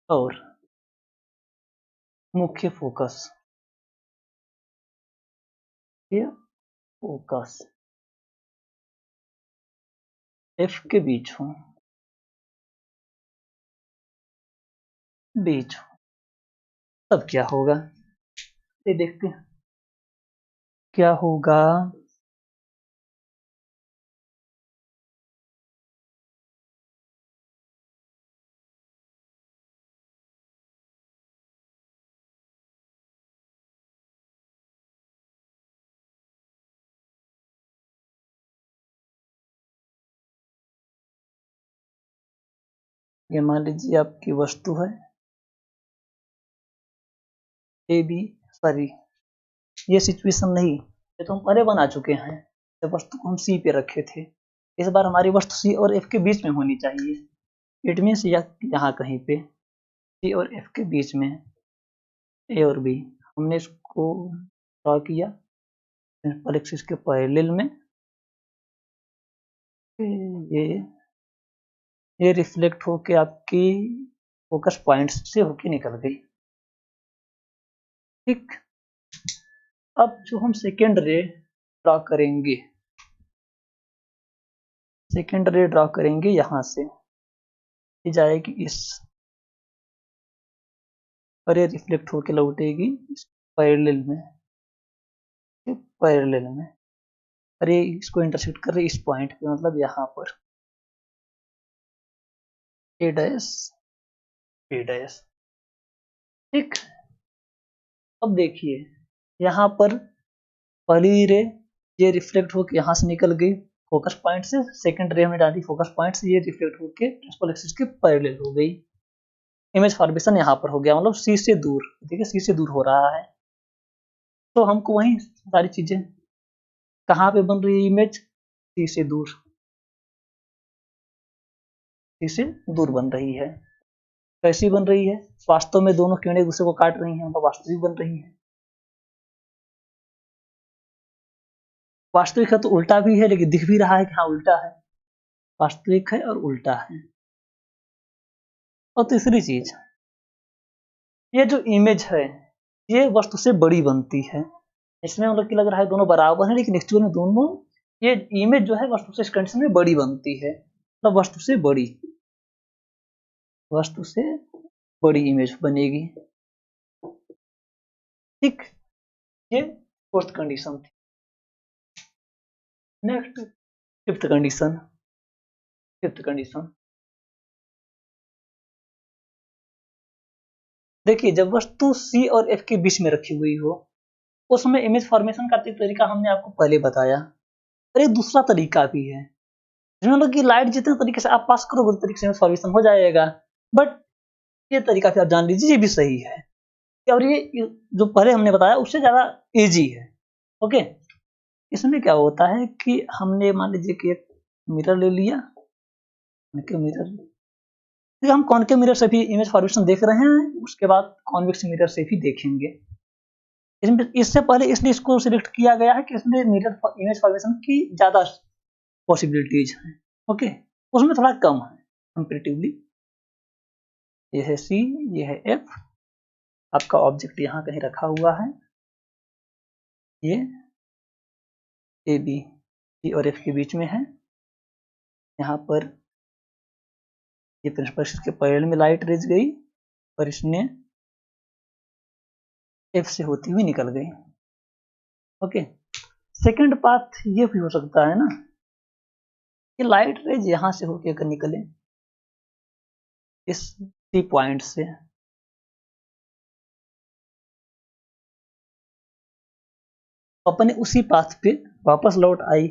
और मुख्य फोकस, ये फोकस एफ के बीच हो, बीच हो, तब क्या होगा ये देखते हैं क्या होगा। ये मान लीजिए आपकी वस्तु है ए बी, सॉरी ये सिचुएशन नहीं, ये तो हम पहले बना चुके हैं जब वस्तु को हम सी पे रखे थे। इस बार हमारी वस्तु सी और एफ के बीच में होनी चाहिए। इट मीन्स यहाँ कहीं पे सी और एफ के बीच में ए और बी, हमने इसको ड्रॉ किया प्रिंसिपल एक्सिस के पैरेलल में। ये रिफ्लेक्ट होके आपकी फोकस पॉइंट्स से होके निकल गई। ठीक, अब जो हम सेकेंड रे ड्रॉ करेंगे, सेकेंड रे ड्रॉ करेंगे यहाँ से, ये जाएगी इस और ये रिफ्लेक्ट होके लौटेगी इस पैरेलल में, पैरेलल में, और ये इसको इंटरसेक्ट कर रही इस पॉइंट पे, मतलब यहाँ पर ए डैश बी डैश। ठीक, अब देखिए यहाँ पर पहली रे ये रिफ्लेक्ट होकर यहाँ से निकल गई फोकस पॉइंट से, सेकंड रे हमने डाली फोकस पॉइंट से, ये रिफ्लेक्ट होकर प्रिंसिपल एक्सिस के पैरेलल हो गई। इमेज फॉर्मेशन यहाँ पर हो गया, मतलब सी से दूर, देखिए सी से दूर हो रहा है। तो हमको वही सारी चीजें, कहाँ पे बन रही है इमेज, सी से दूर, सी से दूर बन रही है। कैसी बन रही है, वास्तव में दोनों किरणें दूसरे को काट रही हैं, मतलब वास्तविक बन रही है। वास्तविक है तो उल्टा भी है, लेकिन दिख भी रहा है कि हाँ उल्टा है, वास्तविक है और उल्टा है। और तीसरी चीज, ये जो इमेज है ये वस्तु से बड़ी बनती है। इसमें मतलब कि लग रहा है दोनों बराबर है, लेकिन एक्चुअल में दोनों, ये इमेज जो है वस्तु से इस कंडीशन में बड़ी बनती है, मतलब वस्तु से बड़ी, वस्तु से बड़ी इमेज बनेगी। ठीक, ये फोर्थ कंडीशन थी। Next fifth condition, fifth condition देखिए, जब वस्तु सी और एफ के बीच में रखी हुई हो, उसमें इमेज फॉर्मेशन का तरीका हमने आपको पहले बताया। और एक दूसरा तरीका भी है, जिसमें मतलब कि लाइट जितने तरीके से आप पास करोगे उस तरीके से इमेज फॉर्मेशन हो जाएगा। बट ये तरीका फिर आप जान लीजिए ये भी सही है, और ये जो पहले हमने बताया उससे ज्यादा इजी है। ओके, इसमें क्या होता है कि हमने मान लीजिए कि एक मिरर ले लिया, मिरर, हम कॉनकेव मिरर से भी इमेज फॉर्मेशन देख रहे हैं, उसके बाद कॉन्वेक्स मिरर से भी देखेंगे। इसमें इससे पहले इसलिए इसको सिलेक्ट किया गया है कि इसमें मिरर इमेज फॉर्मेशन की ज्यादा पॉसिबिलिटीज हैं। ओके, उसमें थोड़ा कम है कंपैरेटिवली। ये है सी, ये है एफ, आपका ऑब्जेक्ट यहाँ कहीं रखा हुआ है, ये ए बी, सी और एफ के बीच में है। यहाँ पर ये प्रिंसिपल एक्सिस के पैरेलल में लाइट रेज गई और इसने एफ से होती हुई निकल गई। ओके, सेकंड पाथ ये भी हो सकता है ना कि लाइट रेज यहां से होके अगर निकले इस सी पॉइंट से, अपने उसी पाथ पे वापस लौट आई।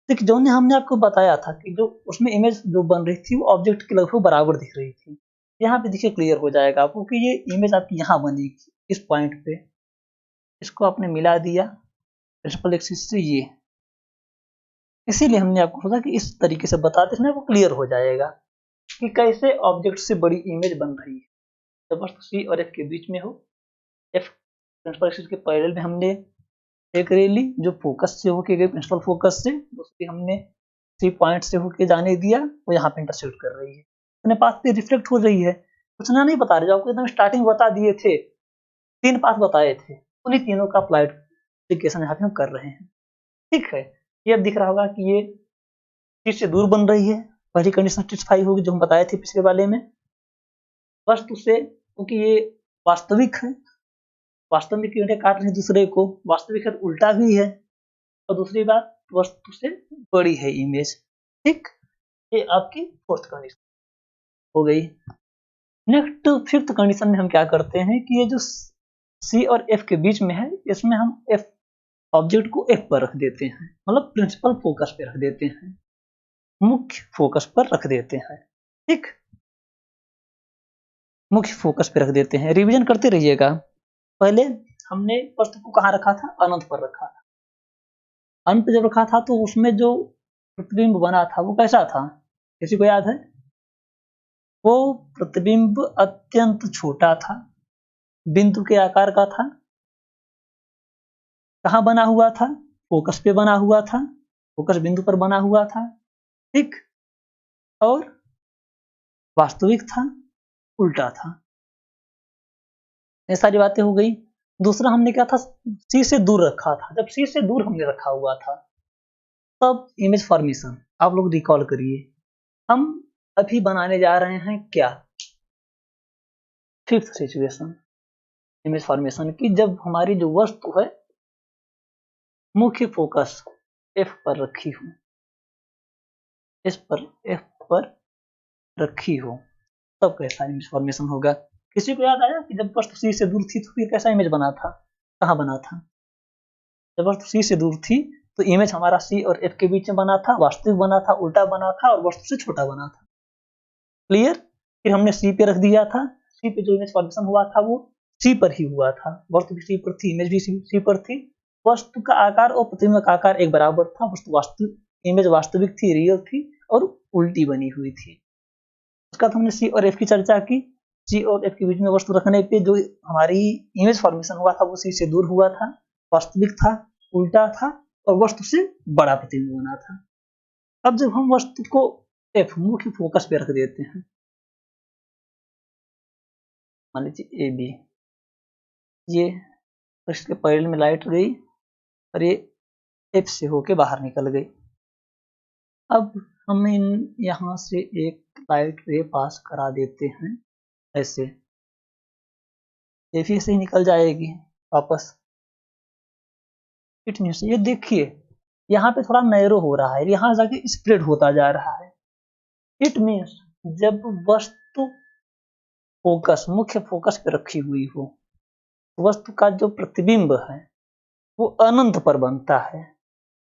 देखिए, जो हमने आपको बताया था कि जो उसमें इमेज जो बन रही थी वो ऑब्जेक्ट के लगभग बराबर दिख रही थी। यहाँ पे देखिए क्लियर हो जाएगा आपको कि ये इमेज आपकी यहाँ बनेगी इस पॉइंट पे, इसको आपने मिला दिया प्रिंसिपल एक्सिस से, ये इसीलिए हमने आपको सोचा कि इस तरीके से बताते हैं, आपको क्लियर हो जाएगा कि कैसे ऑब्जेक्ट से बड़ी इमेज बन रही है। जब वस्तु सी और एफ के बीच में हो, एफ प्रिंसिपल एक्सिस के पैरेलल में हमने एक रे ली जो फोकस से होके गई प्रिंसिपल फोकस से, दूसरी हमने सी पॉइंट से होके जाने दिया, वो यहाँ पे इंटरसेक्ट कर रही है, अपने पाथ पे रिफ्लेक्ट हो रही है। कुछ ना नहीं बता रहे, जो आपको एकदम स्टार्टिंग बता दिए थे, 3 पाथ बताए थे, उन्हीं तीनों का अप्लाइड एप्लीकेशन यहाँ पे हम कर रहे हैं। ठीक है, ये अब दिख रहा होगा कि ये चीज से दूर बन रही है, पहली कंडीशन सेटिस्फाई होगी जो हम बताए थे पिछले वाले में। वस्तु से, क्योंकि ये वास्तविक है, वास्तव में किरणें काट रही दूसरे को, वास्तविक है तो उल्टा भी है, और दूसरी बात वस्तु से बड़ी है इमेज। ठीक, ये आपकी फोर्थ कंडीशन हो गई। नेक्स्ट फिफ्थ कंडीशन में हम क्या करते हैं कि ये जो सी और एफ के बीच में है, इसमें हम एफ ऑब्जेक्ट को एफ पर रख देते हैं, मतलब प्रिंसिपल फोकस पे रख देते हैं, मुख्य फोकस पर रख देते हैं। ठीक, मुख्य फोकस पे रख देते हैं। रिवीजन करते रहिएगा, पहले हमने वस्तु को कहाँ रखा था, अनंत पर रखा था। अनंत जब रखा था तो उसमें जो प्रतिबिंब बना था वो कैसा था, किसी को याद है? वो प्रतिबिंब अत्यंत छोटा था, बिंदु के आकार का था। कहाँ बना हुआ था? फोकस पे बना हुआ था, फोकस बिंदु पर बना हुआ था, ठीक। और वास्तविक था, उल्टा था। ये सारी बातें हो गई। दूसरा हमने क्या था, सी से दूर रखा था। जब सी से दूर हमने रखा हुआ था तब इमेज फॉर्मेशन, आप लोग रिकॉल करिए, हम अभी बनाने जा रहे हैं क्या, फिफ्थ सिचुएशन इमेज फॉर्मेशन की। जब हमारी जो वस्तु है मुख्य फोकस एफ पर रखी हो, इस पर एफ पर रखी हो, तब कैसा इमेज फॉर्मेशन होगा। किसी को याद आया कि जब वस्तु सी से दूर थी तो फिर कैसा इमेज बना था, कहाँ बना था? जब वस्तु सी से दूर थी तो इमेज हमारा सी और एफ के बीच में बना था, वास्तविक बना था, उल्टा बना था और वस्तु से छोटा बना था। क्लियर? फिर हमने सी पे रख दिया था, सी पे जो इमेज फॉर्मेशन हुआ था वो सी पर ही हुआ था, वस्तु भी सी पर थी, इमेज भी सी पर थी। वस्तु का आकार और प्रतिबिंब का आकार एक बराबर था, वस्तु वास्तविक, इमेज वास्तविक थी, रियल थी और उल्टी बनी हुई थी। उसका हमने सी और एफ की चर्चा की। सी और एफ के बीच में वस्तु रखने पे जो हमारी इमेज फॉर्मेशन हुआ था वो सी से दूर हुआ था, वास्तविक था, उल्टा था और वस्तु से बड़ा प्रतिबिंब बना था। अब जब हम वस्तु को एफ मुख्य फोकस पे रख देते हैं, मान लीजिए ए बी, ये इसके पैरेलल में लाइट गई और ये एफ से होके बाहर निकल गई। अब हम इन यहाँ से एक लाइट रे पास करा देते हैं ऐसे, एफ से ही निकल जाएगी वापस। इट मीन्स ये देखिए यहाँ पे थोड़ा नैरो हो रहा है, यहाँ जाके स्प्रेड होता जा रहा है। इट मीन्स जब वस्तु फोकस मुख्य फोकस पे रखी हुई हो, वस्तु का जो प्रतिबिंब है वो अनंत पर बनता है,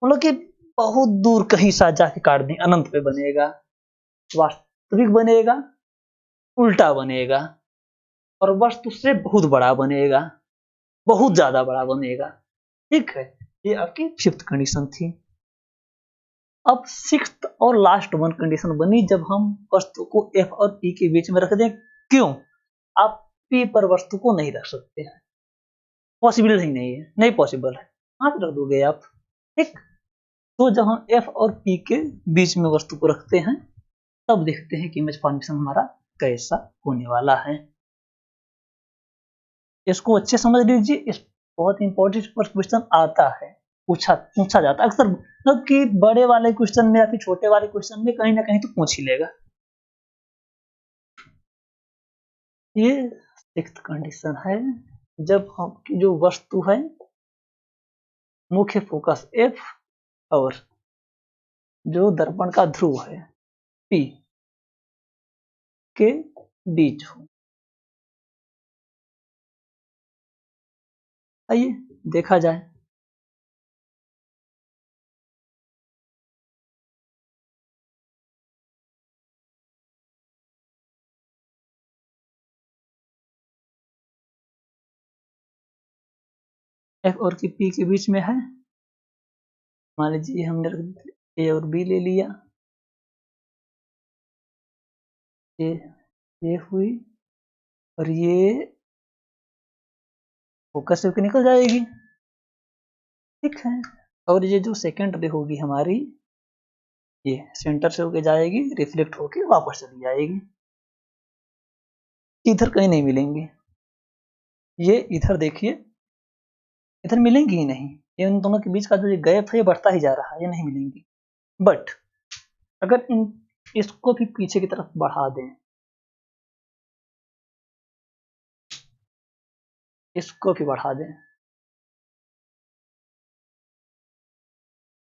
मतलब कि बहुत दूर कहीं सा जाके काट दें, अनंत पे बनेगा, वास्तविक बनेगा, उल्टा बनेगा और वस्तु से बहुत बड़ा बनेगा, बहुत ज्यादा बड़ा बनेगा। ठीक है, ये आपकी फिफ्थ कंडीशन थी। अब सिक्स्थ और लास्ट वन कंडीशन बनी जब हम वस्तु को एफ और पी के बीच में रख दें। क्यों? आप पी पर वस्तु को नहीं रख सकते हैं, पॉसिबल ही नहीं है, नहीं पॉसिबल है, कहां पे रख दोगे आप, ठीक। तो जब हम एफ और पी के बीच में वस्तु को रखते हैं तब देखते हैं कि इमेज फॉर्मेशन हमारा कैसा होने वाला है। इसको अच्छे समझ लीजिए, इस बहुत इंपॉर्टेंट क्वेश्चन आता है, पूछा जाता है अक्सर, मतलब कि बड़े वाले क्वेश्चन में या फिर छोटे वाले क्वेश्चन में कहीं ना कहीं तो पूछ ही लेगा। ये सिक्स्थ कंडीशन है, जब हम जो वस्तु है मुख्य फोकस एफ और जो दर्पण का ध्रुव है पी के बीच हो। आइए देखा जाए। एफ और पी के बीच में है, मान लीजिए हमने ए और बी ले लिया, ये हुई और ये फोकस से होकर निकल जाएगी, ठीक है। और ये जो सेकेंड रे होगी हमारी, ये सेंटर से होके जाएगी, रिफ्लेक्ट होके वापस चली जाएगी, इधर कहीं नहीं मिलेंगी। ये इधर देखिए, इधर मिलेंगी ही नहीं, ये इन दोनों के बीच का जो ये गैप है ये बढ़ता ही जा रहा है, ये नहीं मिलेंगी। बट अगर इसको भी पीछे की तरफ बढ़ा दें, इसको भी बढ़ा दें,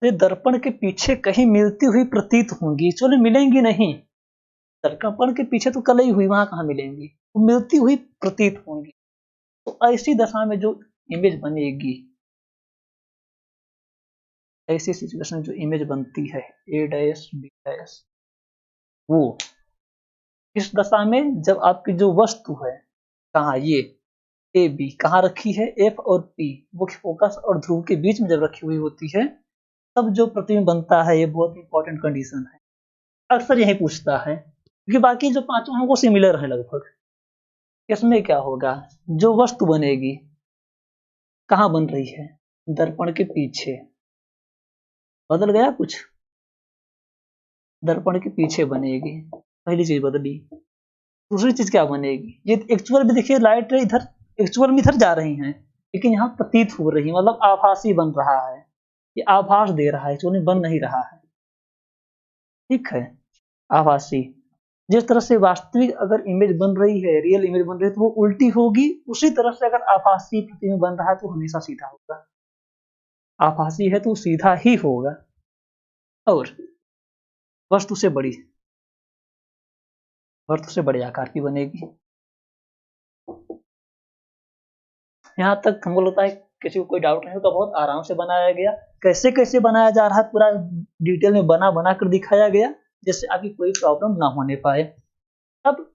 ये दर्पण के पीछे कहीं मिलती हुई प्रतीत होंगी, चलो मिलेंगी नहीं, दर्पण के पीछे तो कलई हुई, वहां कहां मिलेंगी, वो मिलती हुई प्रतीत होंगी। तो ऐसी दशा में जो इमेज बनेगी, ऐसी सिचुएशन जो इमेज बनती है ए डैश बी डैश, वो इस दशा में जब आपकी जो वस्तु है, कहा ये ए बी कहाँ रखी है, एफ और पी मुख्य फोकस और ध्रुव के बीच में जब रखी हुई होती है तब जो प्रतिबिंब बनता है, ये बहुत इंपॉर्टेंट कंडीशन है, अक्सर यही पूछता है क्योंकि बाकी जो पांचों हैं वो सिमिलर है लगभग। इसमें क्या होगा, जो वस्तु बनेगी कहाँ बन रही है, दर्पण के पीछे, बदल गया कुछ, दर्पण के पीछे बनेगी, पहली चीज बदली। दूसरी चीज क्या बनेगी, ये एक्चुअल में देखिए लाइट इधर एक्चुअल में इधर जा रही हैं लेकिन यहाँ प्रतीत हो रही, मतलब आभासी बन रहा है, ये आभास दे रहा है, एक्चुअली बन नहीं रहा है, ठीक है, आभासी। जिस तरह से वास्तविक अगर इमेज बन रही है, रियल इमेज बन रही है तो वो उल्टी होगी, उसी तरह से अगर आभासी प्रतिबिंब बन रहा है तो हमेशा सीधा होगा, आभासी है तो सीधा ही होगा। और वस्तु से बड़ी, वस्तु से बड़े आकार की बनेगी। यहाँ तक हमको लगता है किसी को कोई डाउट नहीं होगा, बहुत आराम से बनाया गया। कैसे कैसे बनाया जा रहा है पूरा डिटेल में बना कर दिखाया गया जिससे आपकी कोई प्रॉब्लम ना होने पाए। अब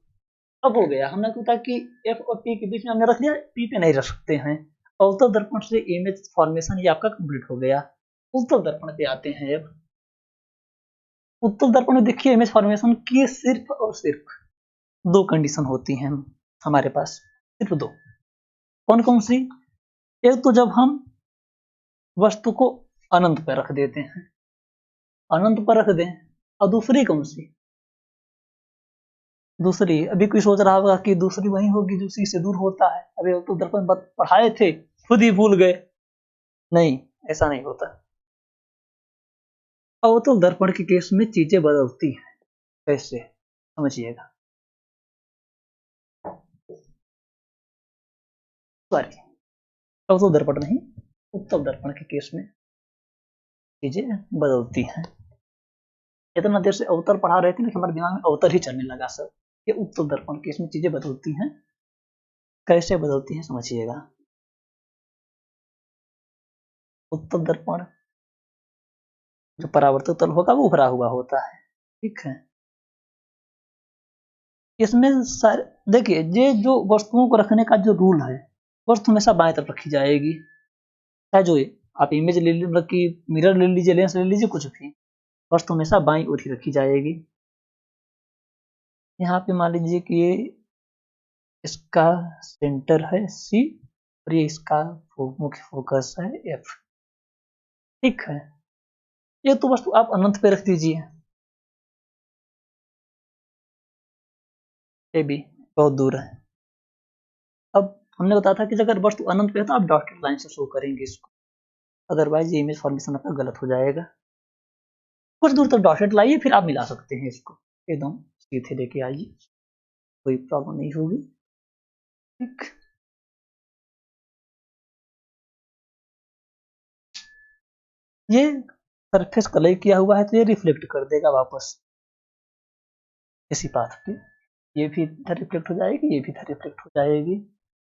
हो गया, हमने सोचा कि एफ और पी के बीच में हमने रख लिया, पी पे नहीं रख सकते हैं। अवतल दर्पण से इमेज फॉर्मेशन ये आपका कंप्लीट हो गया। उत्तल दर्पण पे आते हैं। अब उत्तल दर्पण में देखिए इमेज फॉर्मेशन की सिर्फ और सिर्फ दो कंडीशन होती हैं हमारे पास, सिर्फ दो। कौन कौन सी, एक तो जब हम वस्तु को अनंत पर रख देते हैं, अनंत पर रख दें, और दूसरी कौन सी, दूसरी अभी कोई सोच रहा होगा कि दूसरी वही होगी जो सी से दूर होता है, अभी तो दर्पण पढ़ाए थे खुद ही भूल गए, नहीं ऐसा नहीं होता। अवतल दर्पण के केस में चीजें बदलती हैं, कैसे समझिएगा, सॉरी अवतल दर्पण नहीं, उत्तल दर्पण के केस में चीजें बदलती हैं। इतना देर से अवतल पढ़ा रहे थे लेकिन हमारे दिमाग में अवतल ही चलने लगा सब। ये उत्तल दर्पण के केस में चीजें बदलती हैं, कैसे बदलती हैं समझिएगा। उत्तल दर्पण जो परावर्तक तल होगा वो भरा हुआ होता है, ठीक है। इसमें सारे देखिए, ये जो वस्तुओं को रखने का जो रूल है, वस्तु हमेशा बाएं तरफ रखी जाएगी, चाहे जो आप इमेज ले लीजिए, मतलब कि मिरर ले लीजिए, लेंस ले लीजिए, कुछ भी, वस्तु हमेशा बाईं ओर ही रखी जाएगी। यहाँ पे मान लीजिए कि ये इसका सेंटर है सी और ये इसका मुख्य फोकस है एफ, ठीक है। ये तो वस्तु आप अनंत पे रख दीजिए, ये भी बहुत दूर है। अब हमने बताया था कि अगर वस्तु अनंत पे है तो आप डॉटेड लाइन से शो करेंगे इसको, अदरवाइज ये इमेज फॉर्मेशन आपका गलत हो जाएगा। कुछ दूर तक डॉटेड लाइए, फिर आप मिला सकते हैं इसको, एकदम सीधे लेके आइए, कोई प्रॉब्लम नहीं होगी, ठीक। ये सरफेस कलर किया हुआ है तो ये रिफ्लेक्ट कर देगा वापस इसी पाथ पे, ये भी इधर रिफ्लेक्ट हो जाएगी, ये भी इधर रिफ्लेक्ट हो जाएगी,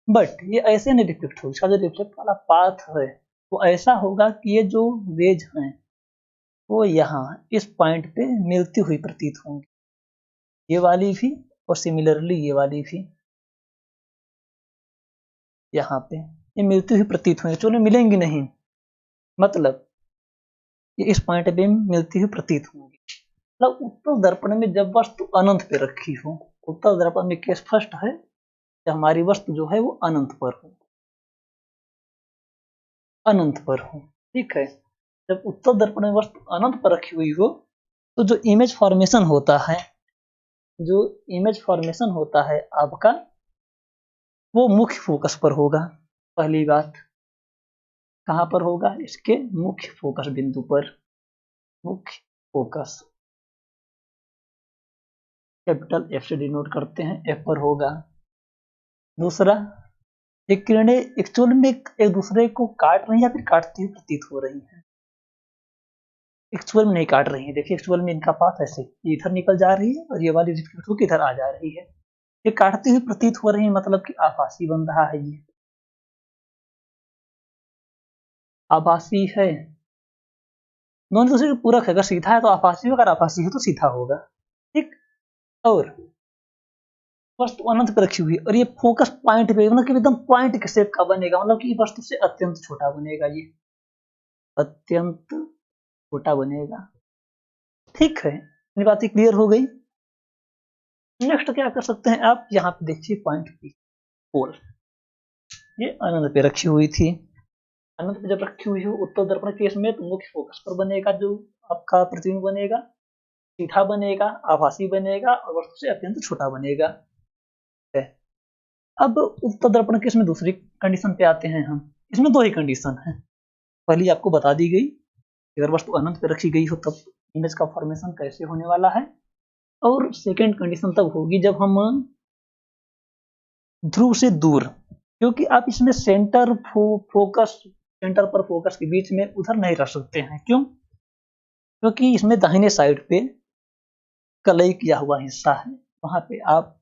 बट ये ऐसे नहीं रिफ्लेक्ट होगी। इसका जो रिफ्लेक्ट वाला पाथ है वो ऐसा होगा कि ये जो रेज हैं वो यहाँ इस पॉइंट पे मिलती हुई प्रतीत होंगी, ये वाली भी और सिमिलरली ये वाली भी, यहाँ पे ये मिलती हुई प्रतीत होंगी, चलो मिलेंगी नहीं, मतलब ये इस पॉइंट पे मिलती हुई प्रतीत होंगी। मतलब उत्तल दर्पण में जब वस्तु अनंत पे रखी हो, उत्तल दर्पण में केस फर्स्ट है कि हमारी वस्तु जो है वो अनंत पर हो, अनंत पर हो, ठीक है। जब उत्तल दर्पण में वस्तु अनंत पर रखी हुई हो तो जो इमेज फॉर्मेशन होता है, जो इमेज फॉर्मेशन होता है आपका, वो मुख्य फोकस पर होगा। पहली बात कहां पर होगा, इसके मुख्य फोकस बिंदु पर, मुख्य फोकस कैपिटल एफ से डिनोट करते हैं, एफ पर होगा। दूसरा, ये किरणें एक्चुअल में एक दूसरे को काट रही है या फिर काटती हुई प्रतीत हो रही हैं, एक्चुअल में नहीं काट रही है, देखिए एक्चुअल में इनका पाथ ऐसे ये इधर निकल जा रही है और ये वाली रिफ्लेक्ट होकर इधर आ जा रही है, ये काटती हुई प्रतीत हो रही है, मतलब कि आभासी बन रहा है, ये आभासी है, दोनों दूसरे के पूरक है, अगर सीधा है तो आभासी होगा, अगर आभासी है तो सीधा होगा, ठीक। और वस्तु अनंत पे रखी हुई है और ये फोकस पॉइंट पे, मतलब कि एकदम पॉइंट के शेप का बनेगा, मतलब कि वस्तु से अत्यंत छोटा बनेगा, ये अत्यंत छोटा बनेगा। ठीक है, ये बातें क्लियर हो गई। नेक्स्ट क्या कर सकते हैं आप, यहाँ पे देखिए पॉइंट पी, पोल, ये अनंत पे रखी हुई थी। अनंत पे जब रखी हुई हो उत्तल दर्पण केस में तो मुख्य फोकस पर बनेगा, जो आपका प्रतिबिंब बनेगा, सीधा बनेगा, आभासी बनेगा और वस्तु से अत्यंत छोटा बनेगा। अब उत्तल दर्पण केस में दूसरी कंडीशन पे आते हैं हम। इसमें दो ही कंडीशन है, पहली आपको बता दी गई, अगर वस्तु अनंत पे रखी गई हो तब इमेज का फॉर्मेशन कैसे होने वाला है, और सेकेंड कंडीशन तब होगी जब हम ध्रुव से दूर, क्योंकि आप इसमें सेंटर पर फोकस के बीच में उधर नहीं रख सकते हैं। क्यों? क्योंकि इसमें दाहिने साइड पे कलई किया हुआ हिस्सा है, वहां पे आप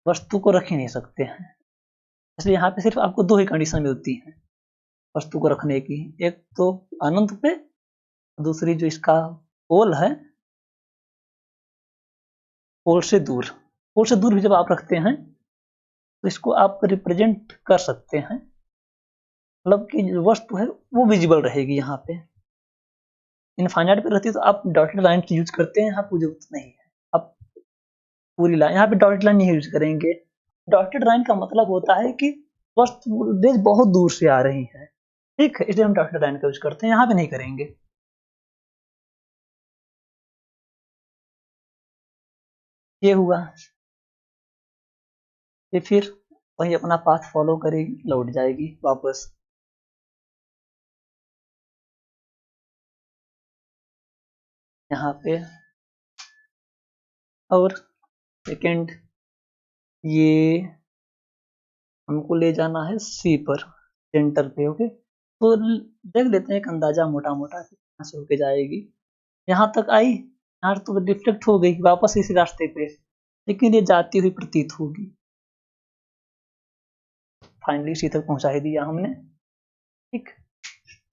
वस्तु को रख ही नहीं सकते हैं। इसलिए यहाँ पे सिर्फ आपको दो ही कंडीशन मिलती है वस्तु को रखने की, एक तो अनंत पे, दूसरी जो इसका पोल है, पोल से दूर। पोल से दूर भी जब आप रखते हैं तो इसको आप रिप्रेजेंट कर सकते हैं, मतलब कि जो वस्तु है वो विजिबल रहेगी। यहाँ पे इनफाइनाइट पे रहती तो आप डॉटेड लाइन यूज करते हैं, यहाँ पर जरूरत नहीं है, आप पूरी लाइन, यहाँ पे डॉटेड लाइन नहीं यूज करेंगे। डॉटेड लाइन का मतलब होता है कि वस्तु रेज बहुत दूर से आ रही है, ठीक है, इसलिए हम डॉटेड लाइन का यूज करते हैं, यहाँ पे नहीं करेंगे। ये हुआ, ये फिर वही अपना पाथ फॉलो करेगी, लौट जाएगी वापस। यहाँ पे और सेकेंड, ये हमको ले जाना है सी पर, सेंटर पे। ओके, तो देख लेते हैं एक अंदाजा मोटा मोटा कहाँ से होके जाएगी। यहाँ तक आई, यहाँ तो डिफ्लेक्ट हो गई वापस इसी रास्ते पे, लेकिन ये जाती हुई प्रतीत होगी। फाइनली इसी तक पहुंचा ही दिया हमने। ठीक,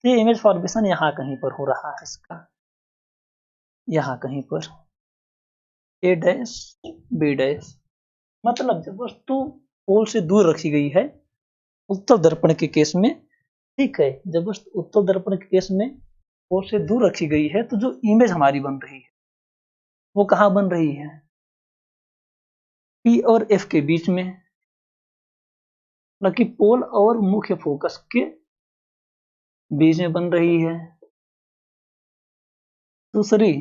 ये इमेज फॉर्मेशन यहाँ कहीं पर हो रहा है इसका, यहाँ कहीं पर ए डैश बी डैश, मतलब जब वस्तु पोल से दूर रखी गई है उत्तल दर्पण के केस में, ठीक है, जब वस्तु उत्तल दर्पण के केस में पोल से दूर रखी गई है तो जो इमेज हमारी बन रही है वो कहाँ बन रही है, पी और एफ के बीच में, मतलब कि पोल और मुख्य फोकस के बीच में बन रही है। दूसरी,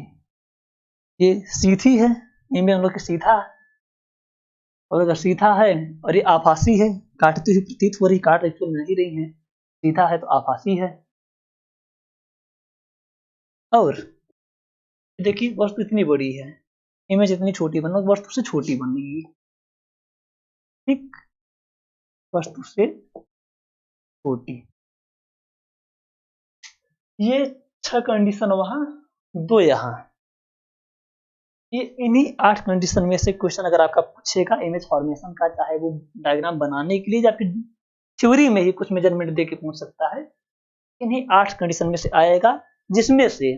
ये सीधी है, इमेज हम लोग की सीधा, और अगर सीधा है और ये आभासी है, काटती हुई प्रतीत हो रही, काट एक्चुअल नहीं रही है, सीधा है तो आभासी है। और देखिए वस्तु इतनी बड़ी है, इमेज इतनी छोटी बन, वस्तु से छोटी बनेगी, ठीक, वस्तु से छोटी। ये 6 कंडीशन वहां, 2 यहाँ, ये इन्हीं 8 कंडीशन में से क्वेश्चन अगर आपका पूछेगा इमेज फॉर्मेशन का, चाहे वो डायग्राम बनाने के लिए या फिर थ्योरी में ही कुछ मेजरमेंट दे के पूछ सकता है, इन्हीं 8 कंडीशन में से आएगा, जिसमें से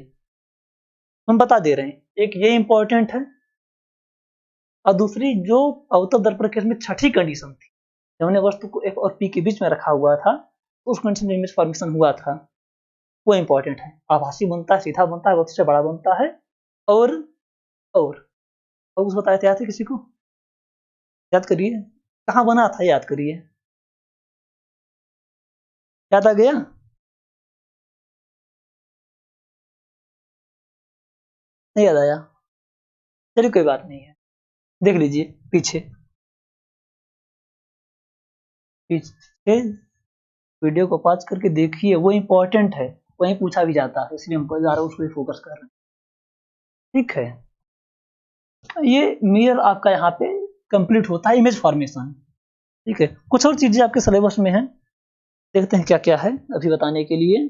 हम बता दे रहे हैं एक ये इंपॉर्टेंट है, और दूसरी जो अवतल दर्पण केस में छठी कंडीशन थी, जब हमने वस्तु को एफ और पी के बीच में रखा हुआ था तो उस कंडीशन में इमेज फॉर्मेशन हुआ था, वो इंपॉर्टेंट है। आभासी बनता है, सीधा बनता है, वस्तु से बड़ा बनता है, और और उस बताए थे, याद है किसी को? याद करिए, कहाँ बना था, याद करिए, याद आ गया? नहीं याद आया? चलिए कोई बात नहीं है, देख लीजिए पीछे, पीछे वीडियो को पॉज करके देखिए, वो इंपॉर्टेंट है, वहीं पूछा भी जाता है, इसलिए हम ज़्यादा उसको ही फोकस कर रहे हैं। ठीक है, ये मिरर आपका यहाँ पे कंप्लीट होता है, इमेज फॉर्मेशन। ठीक है, कुछ और चीजें आपके सिलेबस में हैं, देखते हैं क्या क्या है अभी बताने के लिए।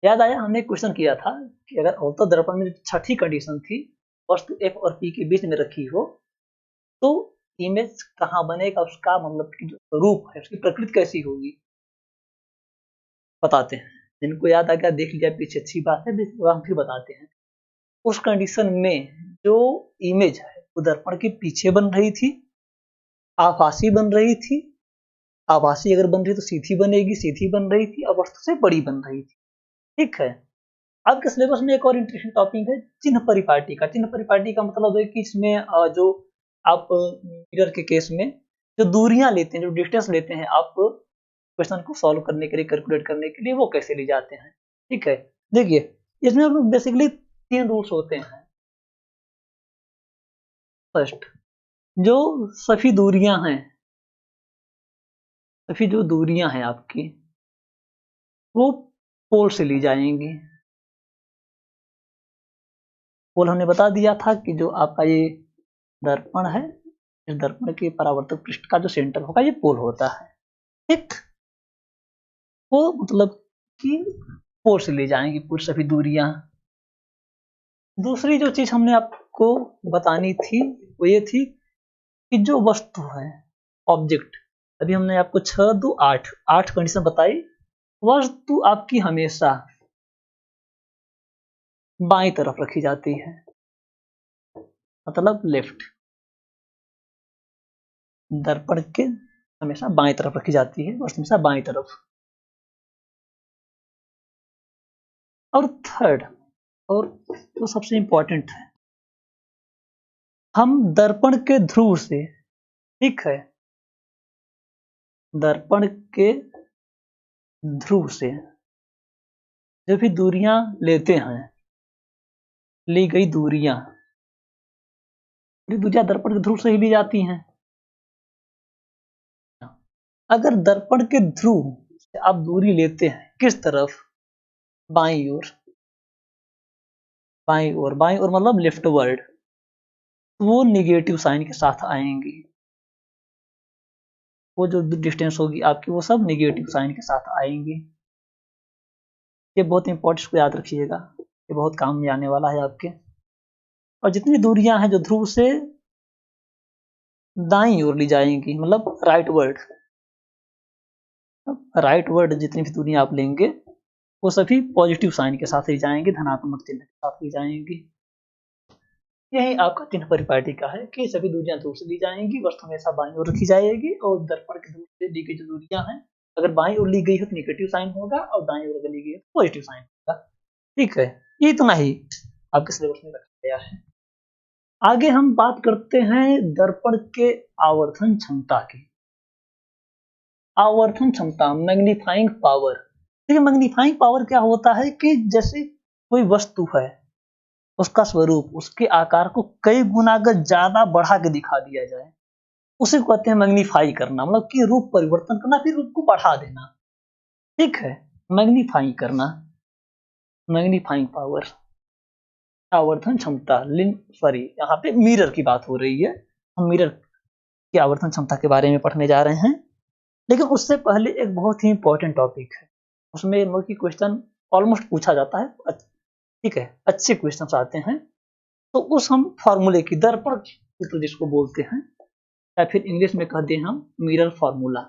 याद आया, हमने एक क्वेश्चन किया था कि अगर अवतल दर्पण में छठी कंडीशन थी, वस्तु एफ और पी के बीच में रखी हो तो इमेज कहाँ बनेगा, उसका मतलब कि जो रूप है उसकी प्रकृति कैसी होगी, बताते हैं। जिनको याद आ गया देख लिया पीछे, अच्छी बात है, हम फिर बताते हैं। उस कंडीशन में जो इमेज है वो दर्पण के पीछे बन रही थी, आभासी बन रही थी, आभासी अगर बन रही तो सीधी बनेगी, सीधी बन रही थी और वस्तु से बड़ी बन रही थी। ठीक है। आपके सिलेबस में एक और इंटरेस्टिंग टॉपिक है चिन्ह परिपाटी का। चिन्ह परिपाटी का मतलब है कि इसमें जो आप मिरर के केस में जो दूरियां लेते हैं, जो डिस्टेंस लेते हैं आप क्वेश्चन को सॉल्व करने के लिए, कैलकुलेट करने के लिए, वो कैसे ले जाते हैं। ठीक है। देखिए इसमें बेसिकली 3 रूल्स होते हैं। फर्स्ट, जो सभी दूरियां हैं, सभी जो दूरियां हैं आपकी वो पोल से ली जाएंगी। पोल हमने बता दिया था कि जो आपका ये दर्पण है, इस दर्पण के परावर्तक पृष्ठ का जो सेंटर होगा ये पोल होता है। ठीक, वो मतलब कि पोल से ली जाएंगी पूरी सभी दूरियां। दूसरी जो चीज हमने आपको बतानी थी वो ये थी कि जो वस्तु है, ऑब्जेक्ट, अभी हमने आपको 6, 2, 8 कंडीशन बताई। वस्तु आपकी हमेशा बाईं तरफ रखी जाती है, मतलब लेफ्ट। दर्पण के हमेशा बाईं तरफ रखी जाती है, वस्तु हमेशा बाईं तरफ। और थर्ड, और तो सबसे इंपॉर्टेंट है, हम दर्पण के ध्रुव से, ठीक है, दर्पण के ध्रुव से जो भी दूरियां लेते हैं, ली गई दूरियां दर्पण के ध्रुव से ही ली जाती हैं। अगर दर्पण के ध्रुव से आप दूरी लेते हैं किस तरफ, बाईं ओर, बाईं ओर, बाईं ओर मतलब लेफ्ट वर्ड, वो निगेटिव साइन के साथ आएंगी। वो जो डिस्टेंस होगी आपकी वो सब निगेटिव साइन के साथ आएंगी। ये बहुत इंपॉर्टेंट, को याद रखिएगा, ये बहुत काम में आने वाला है आपके। और जितनी दूरियां हैं जो ध्रुव से दाईं ओर ली जाएंगी, मतलब राइट वर्ड, राइट वर्ड जितनी भी दूरियां आप लेंगे वो सभी पॉजिटिव साइन के साथ ली जाएंगे, धनात्मक चिन्ह के साथ ली जाएंगी। यही आपका चिन्ह परिपाटी का है कि सभी दूरियां ध्रुव से ली जाएंगी, वस्तु हमेशा बाईं ओर रखी जाएगी और दर्पण के ध्रुव से ली गई जो दूरियां हैं अगर बाईं ओर ली गई है तो नेगेटिव साइन होगा और दाईं ओर ली गई है तो पॉजिटिव साइन होगा। ठीक है, ये इतना ही आपके सिलेबस में रखा गया है। आगे हम बात करते हैं दर्पण के आवर्धन क्षमता की। आवर्धन क्षमता, मैग्नीफाइंग पावर। देखिए मैग्नीफाइंग पावर क्या होता है कि जैसे कोई वस्तु है, उसका स्वरूप, उसके आकार को कई गुना अगर ज्यादा बढ़ा के दिखा दिया जाए उसे कहते हैं मैग्नीफाई करना, मतलब कि रूप परिवर्तन करना, फिर रूप को बढ़ा देना। ठीक है, मैग्नीफाई करना, मैग्नीफाइंग पावर, आवर्धन क्षमता। सॉरी, यहाँ पे मिरर की बात हो रही है, हम मिरर की आवर्धन क्षमता के बारे में पढ़ने जा रहे हैं। लेकिन उससे पहले एक बहुत ही इंपॉर्टेंट टॉपिक है, उसमें मतलब कि क्वेश्चन ऑलमोस्ट पूछा जाता है। ठीक है, अच्छे क्वेश्चन आते हैं तो उस हम फॉर्मूले की, दर्पण सूत्र जिसको बोलते हैं, या फिर इंग्लिश में कहते हैं हम मिरर फॉर्मूला,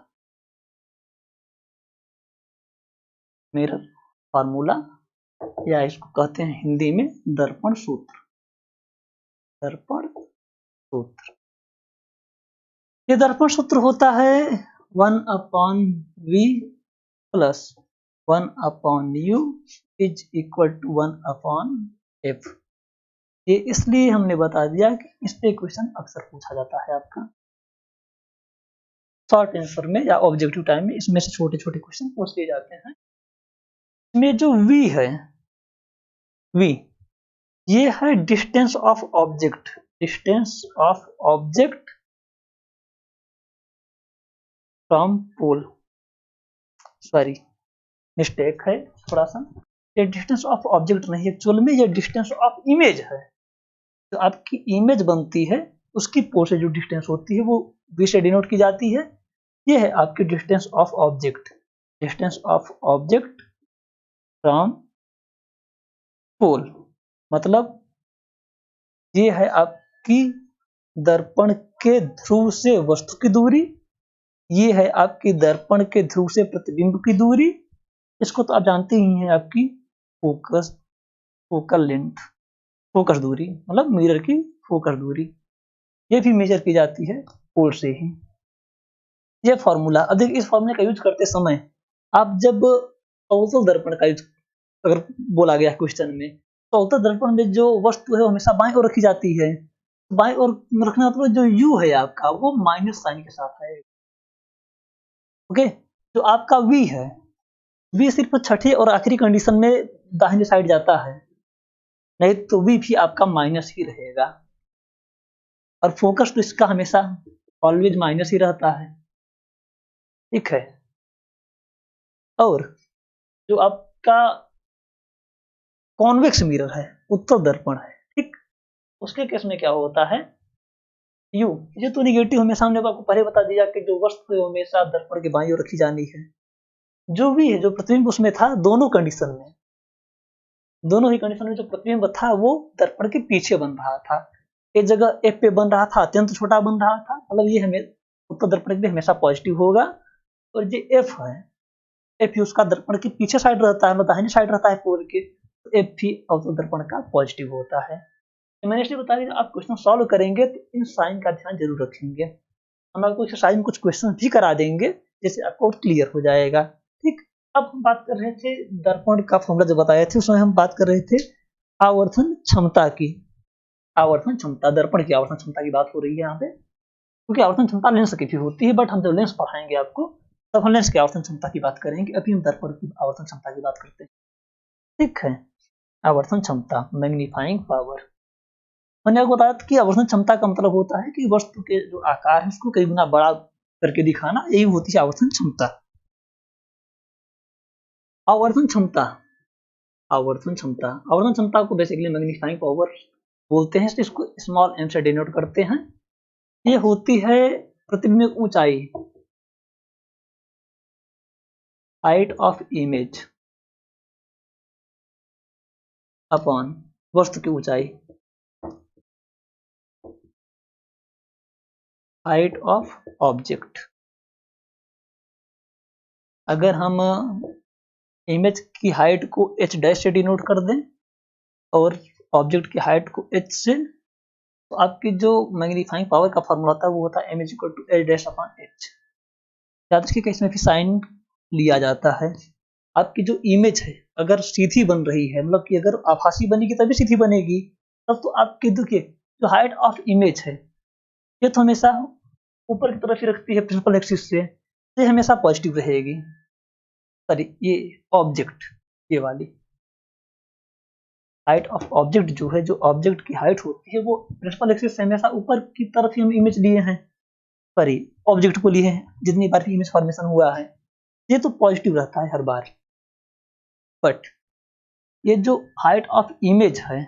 मिरर फॉर्मूला, या इसको कहते हैं हिंदी में दर्पण सूत्र, दर्पण सूत्र। ये दर्पण सूत्र होता है 1/v plus 1/u is equal to 1/f। ये इसलिए हमने बता दिया कि इस पे क्वेश्चन अक्सर पूछा जाता है आपका शॉर्ट आंसर में या ऑब्जेक्टिव टाइम में, इसमें से छोटे छोटे क्वेश्चन पूछ लिए जाते हैं। इसमें जो v है, v, ये है distance of object, distance of object from pole. Sorry, mistake है थोड़ा सा, ये डिस्टेंस ऑफ ऑब्जेक्ट नहीं है, एक्चुअल में ये डिस्टेंस ऑफ इमेज है। जो आपकी इमेज बनती है उसकी पोल से जो डिस्टेंस होती है वो v से डिनोट की जाती है। ये है आपकी distance of object, distance of object from pole, मतलब ये है आपकी दर्पण के ध्रुव से वस्तु की दूरी, ये है आपकी दर्पण के ध्रुव से प्रतिबिंब की दूरी। इसको तो आप जानते ही हैं, आपकी फोकस, फोकल लेंथ, फोकस दूरी, मतलब मिरर की फोकस दूरी, ये भी मेजर की जाती है पोल से ही। ये फॉर्मूला, अब देखिए इस फॉर्मूले का यूज करते समय आप जब अवतल दर्पण का यूज अगर बोला गया क्वेश्चन में, तो अवतल दर्पण में जो वस्तु है वो हमेशा बाएं ओर रखी जाती है। बाएं ओर रखने का मतलब जो यू है आपका वो माइनस साइन के साथ है। ओके, जो आपका वी है, वी सिर्फ छठी और आखिरी कंडीशन में दाहिने साइड जाता है, नहीं तो वी भी आपका माइनस ही रहेगा। और फोकस तो इसका हमेशा ऑलवेज माइनस ही रहता है, ठीक है। और जो आपका कॉन्वेक्स मिरर है, उत्तल दर्पण है, ठीक, उसके केस में क्या होता है, यू ये तो निगेटिव हमेशा, हमने आपको पहले बता दिया कि जो वस्तु है हमेशा दर्पण के बाईं ओर रखी जानी है। जो भी है, जो प्रतिबिंब उसमें था, दोनों कंडीशन में, दोनों ही कंडीशन में जो प्रतिबिंब था वो दर्पण के पीछे बन रहा था। एक जगह एफ पे बन रहा था, अत्यंत छोटा बन रहा था, मतलब ये हमें उत्तर दर्पण के हमेशा पॉजिटिव होगा। और जो एफ है, एफ उसका दर्पण के पीछे साइड रहता है, मतलब दाहिनी साइड रहता है पोल के, तो एफ भी उत्तर दर्पण का पॉजिटिव होता है। मैंने इसलिए बता दिया, आप क्वेश्चन सॉल्व करेंगे तो इन साइन का ध्यान जरूर रखेंगे। हम आपको एक्सरसाइज में कुछ क्वेश्चन भी करा देंगे जिससे आपको क्लियर हो जाएगा, ठीक। अब हम बात कर रहे थे दर्पण का फॉर्मूला जो बताए थे, उसमें हम बात कर रहे थे आवर्धन क्षमता की। आवर्धन क्षमता, दर्पण की आवर्धन क्षमता की बात हो रही है यहाँ पे, क्योंकि आवर्धन क्षमता लेंस की भी होती है, बट हम जब लेंस पढ़ाएंगे आपको तब हम लेंस की आवर्धन क्षमता की बात करेंगे। अभी हम दर्पण की आवर्धन क्षमता की बात करते हैं, ठीक है। आवर्धन क्षमता, मैग्नीफाइंग पावर। मैंने आपको बताया कि आवर्धन क्षमता का मतलब होता है कि वस्तु के जो आकार है उसको कई गुना बड़ा करके दिखाना, यही होती है आवर्धन क्षमता। आवर्धन क्षमता, आवर्धन क्षमता, आवर्धन क्षमता को बेसिकली मैग्नीफाइंग पावर बोलते हैं, इसको स्मॉल एम से डिनोट करते हैं। ये होती है प्रतिबिंब ऊंचाई, हाइट ऑफ इमेज अपॉन वस्तु की ऊंचाई, हाइट ऑफ ऑब्जेक्ट। अगर हम इमेज की हाइट को h डैश से डिनोट कर दें और ऑब्जेक्ट की हाइट को h से, तो आपकी जो मैग्नीफाइंग पावर का फॉर्मूला होता है वो होता है m equal to h dash upon h। याद रखिए कि इसमें भी साइन लिया जाता है। आपकी जो इमेज है अगर सीधी बन रही है, मतलब कि अगर आभासी बनेगी तभी सीधी बनेगी, तब तो आपकी देखिए जो हाइट ऑफ इमेज है ये तो हमेशा ऊपर की तरफ ही रखती है प्रिंसिपल एक्सिस से, तो ये हमेशा पॉजिटिव रहेगी। सॉरी, ये ऑब्जेक्ट, ये वाली हाइट ऑफ ऑब्जेक्ट जो है, जो ऑब्जेक्ट की हाइट होती है वो प्रिंसिपल एक्सिस से हमेशा ऊपर की तरफ ही हम इमेज लिए हैं, सॉरी ऑब्जेक्ट को लिए हैं, जितनी बार भी इमेज फॉर्मेशन हुआ है ये तो पॉजिटिव रहता है हर बार। बट ये जो हाइट ऑफ इमेज है,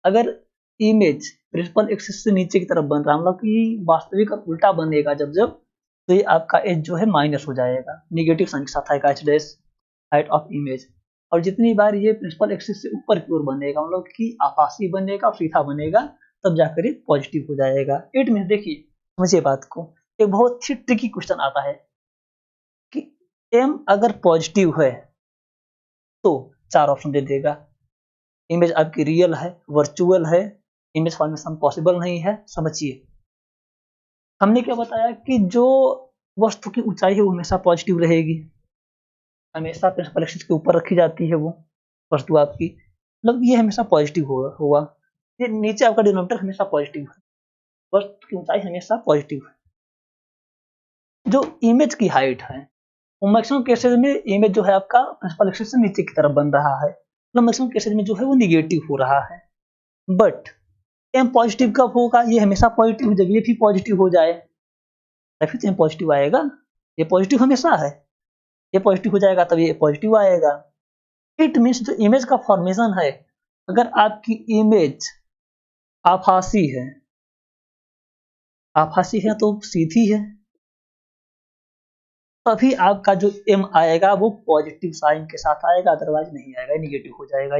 अगर इमेज प्रिंसिपल एक्सिस से नीचे की तरफ बन रहा है, मतलब कि वास्तविक और उल्टा बनेगा जब जब, तो ये आपका एच जो है माइनस हो जाएगा, निगेटिव साइन के साथ आएगा H dash height of image. और जितनी बार ये प्रिंसिपल एक्सिस से ऊपर की ओर बनेगा, मतलब कि आभासी बनेगा और सीधा बनेगा, तब जाकर ये पॉजिटिव हो जाएगा। इट मीन, देखिए समझिए बात को, एक बहुत ही ट्रिकी क्वेश्चन आता है कि एम अगर पॉजिटिव है तो 4 ऑप्शन दे देगा। इमेज आपकी रियल है, वर्चुअल है, इमेज फॉर्मेशन पॉसिबल नहीं है। समझिए हमने क्या बताया कि जो वस्तु की ऊंचाई है वो हमेशा पॉजिटिव रहेगी, हमेशा प्रिंसिपल एक्सिस के ऊपर रखी जाती है वो वस्तु आपकी, मतलब ये हमेशा पॉजिटिव होगा। ये नीचे आपका डिनोमिनेटर हमेशा पॉजिटिव है, वस्तु की ऊंचाई हमेशा पॉजिटिव है। जो इमेज की हाइट है वो मैक्सिमम केसेस में इमेज जो है आपका प्रिंसिपल एक्सिस से नीचे की तरफ बन रहा है, मतलब मैक्सिमम केसेस में जो है वो निगेटिव हो रहा है। बट एम पॉजिटिव कब होगा, ये हमेशा पॉजिटिव, जब ये भी पॉजिटिव हो जाए तभी एम पॉजिटिव आएगा। ये पॉजिटिव हमेशा है, ये पॉजिटिव हो जाएगा तब ये पॉजिटिव आएगा। इट मीन्स जो इमेज का फॉर्मेशन है, अगर आपकी इमेज आभासी है, आभासी है तो सीधी है, तभी आपका जो एम आएगा वो पॉजिटिव साइन के साथ आएगा, अदरवाइज नहीं आएगा, निगेटिव हो जाएगा।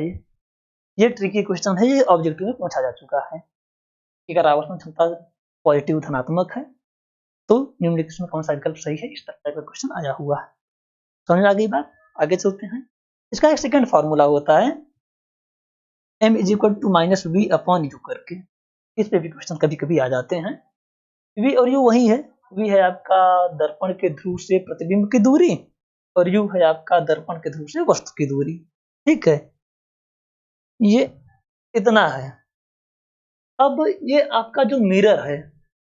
ये ट्रिकी क्वेश्चन है, ये ऑब्जेक्टिव में पूछा जा चुका है कि अगर आवर्तन क्षमता पॉजिटिव धनात्मक है तो निम्नलिखित में कौन सा विकल्प सही है, इस तरह का क्वेश्चन आया हुआ है। समझ आ गई बात, आगे चलते हैं। इसका एक सेकंड फॉर्मूला होता है m is equal to minus v upon u करके। इस पे भी क्वेश्चन कभी कभी आ जाते हैं। वी और यू वही है, वी है आपका दर्पण के ध्रुव से प्रतिबिंब की दूरी और यू है आपका दर्पण के ध्रुव से वस्तु की दूरी। ठीक है, ये इतना है। अब ये आपका जो मिरर है,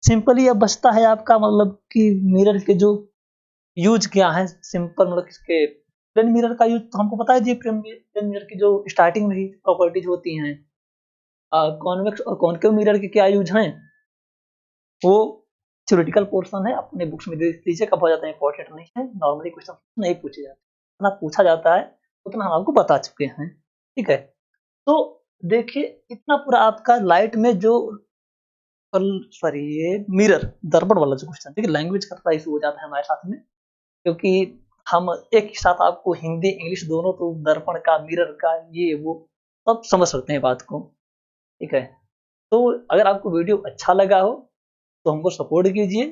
सिंपली अब बचता है आपका मतलब कि मिरर के जो यूज क्या है। सिंपल मतलब इसके प्लेन मिरर का यूज तो हमको पता है जी। प्लेन मिरर की जो स्टार्टिंग में ही प्रॉपर्टीज होती हैं, कॉन्वेक्स और कॉनकेव मिरर के क्या यूज हैं, वो थ्योरेटिकल पोर्शन है, अपने बुक्स में देख लीजिए, कब हो जाता है इंपॉर्टेंट नहीं है, नॉर्मली क्वेश्चन नहीं पूछे जाते, उतना पूछा जाता है उतना हम आपको बता चुके हैं। ठीक है, तो देखिए इतना पूरा आपका लाइट में जो सॉरी ये मिरर दर्पण वाला जो क्वेश्चन, ठीक है, लैंग्वेज का थोड़ा इशू हो जाता है हमारे साथ में, क्योंकि हम एक ही साथ आपको हिंदी इंग्लिश दोनों, तो दर्पण का मिरर का ये वो सब समझ सकते हैं बात को। ठीक है, तो अगर आपको वीडियो अच्छा लगा हो तो हमको सपोर्ट कीजिए,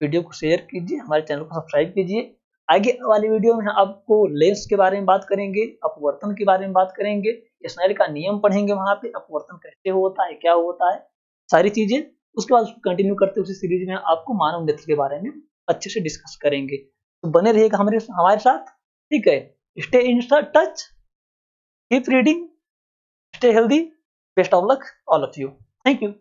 वीडियो को शेयर कीजिए, हमारे चैनल को सब्सक्राइब कीजिए। आगे वाली वीडियो में आपको लेंस के बारे में बात करेंगे, अपवर्तन के बारे में बात करेंगे, स्नेल का नियम पढ़ेंगे, वहां पे अपवर्तन कैसे होता है, क्या होता है, सारी चीजें। उसके बाद उसको कंटिन्यू करते उसी सीरीज में आपको मानव नेत्र के बारे में अच्छे से डिस्कस करेंगे। तो बने रहिएगा हमारे साथ। ठीक है, stay in touch, keep reading, stay healthy, best of luck all of you. Thank you.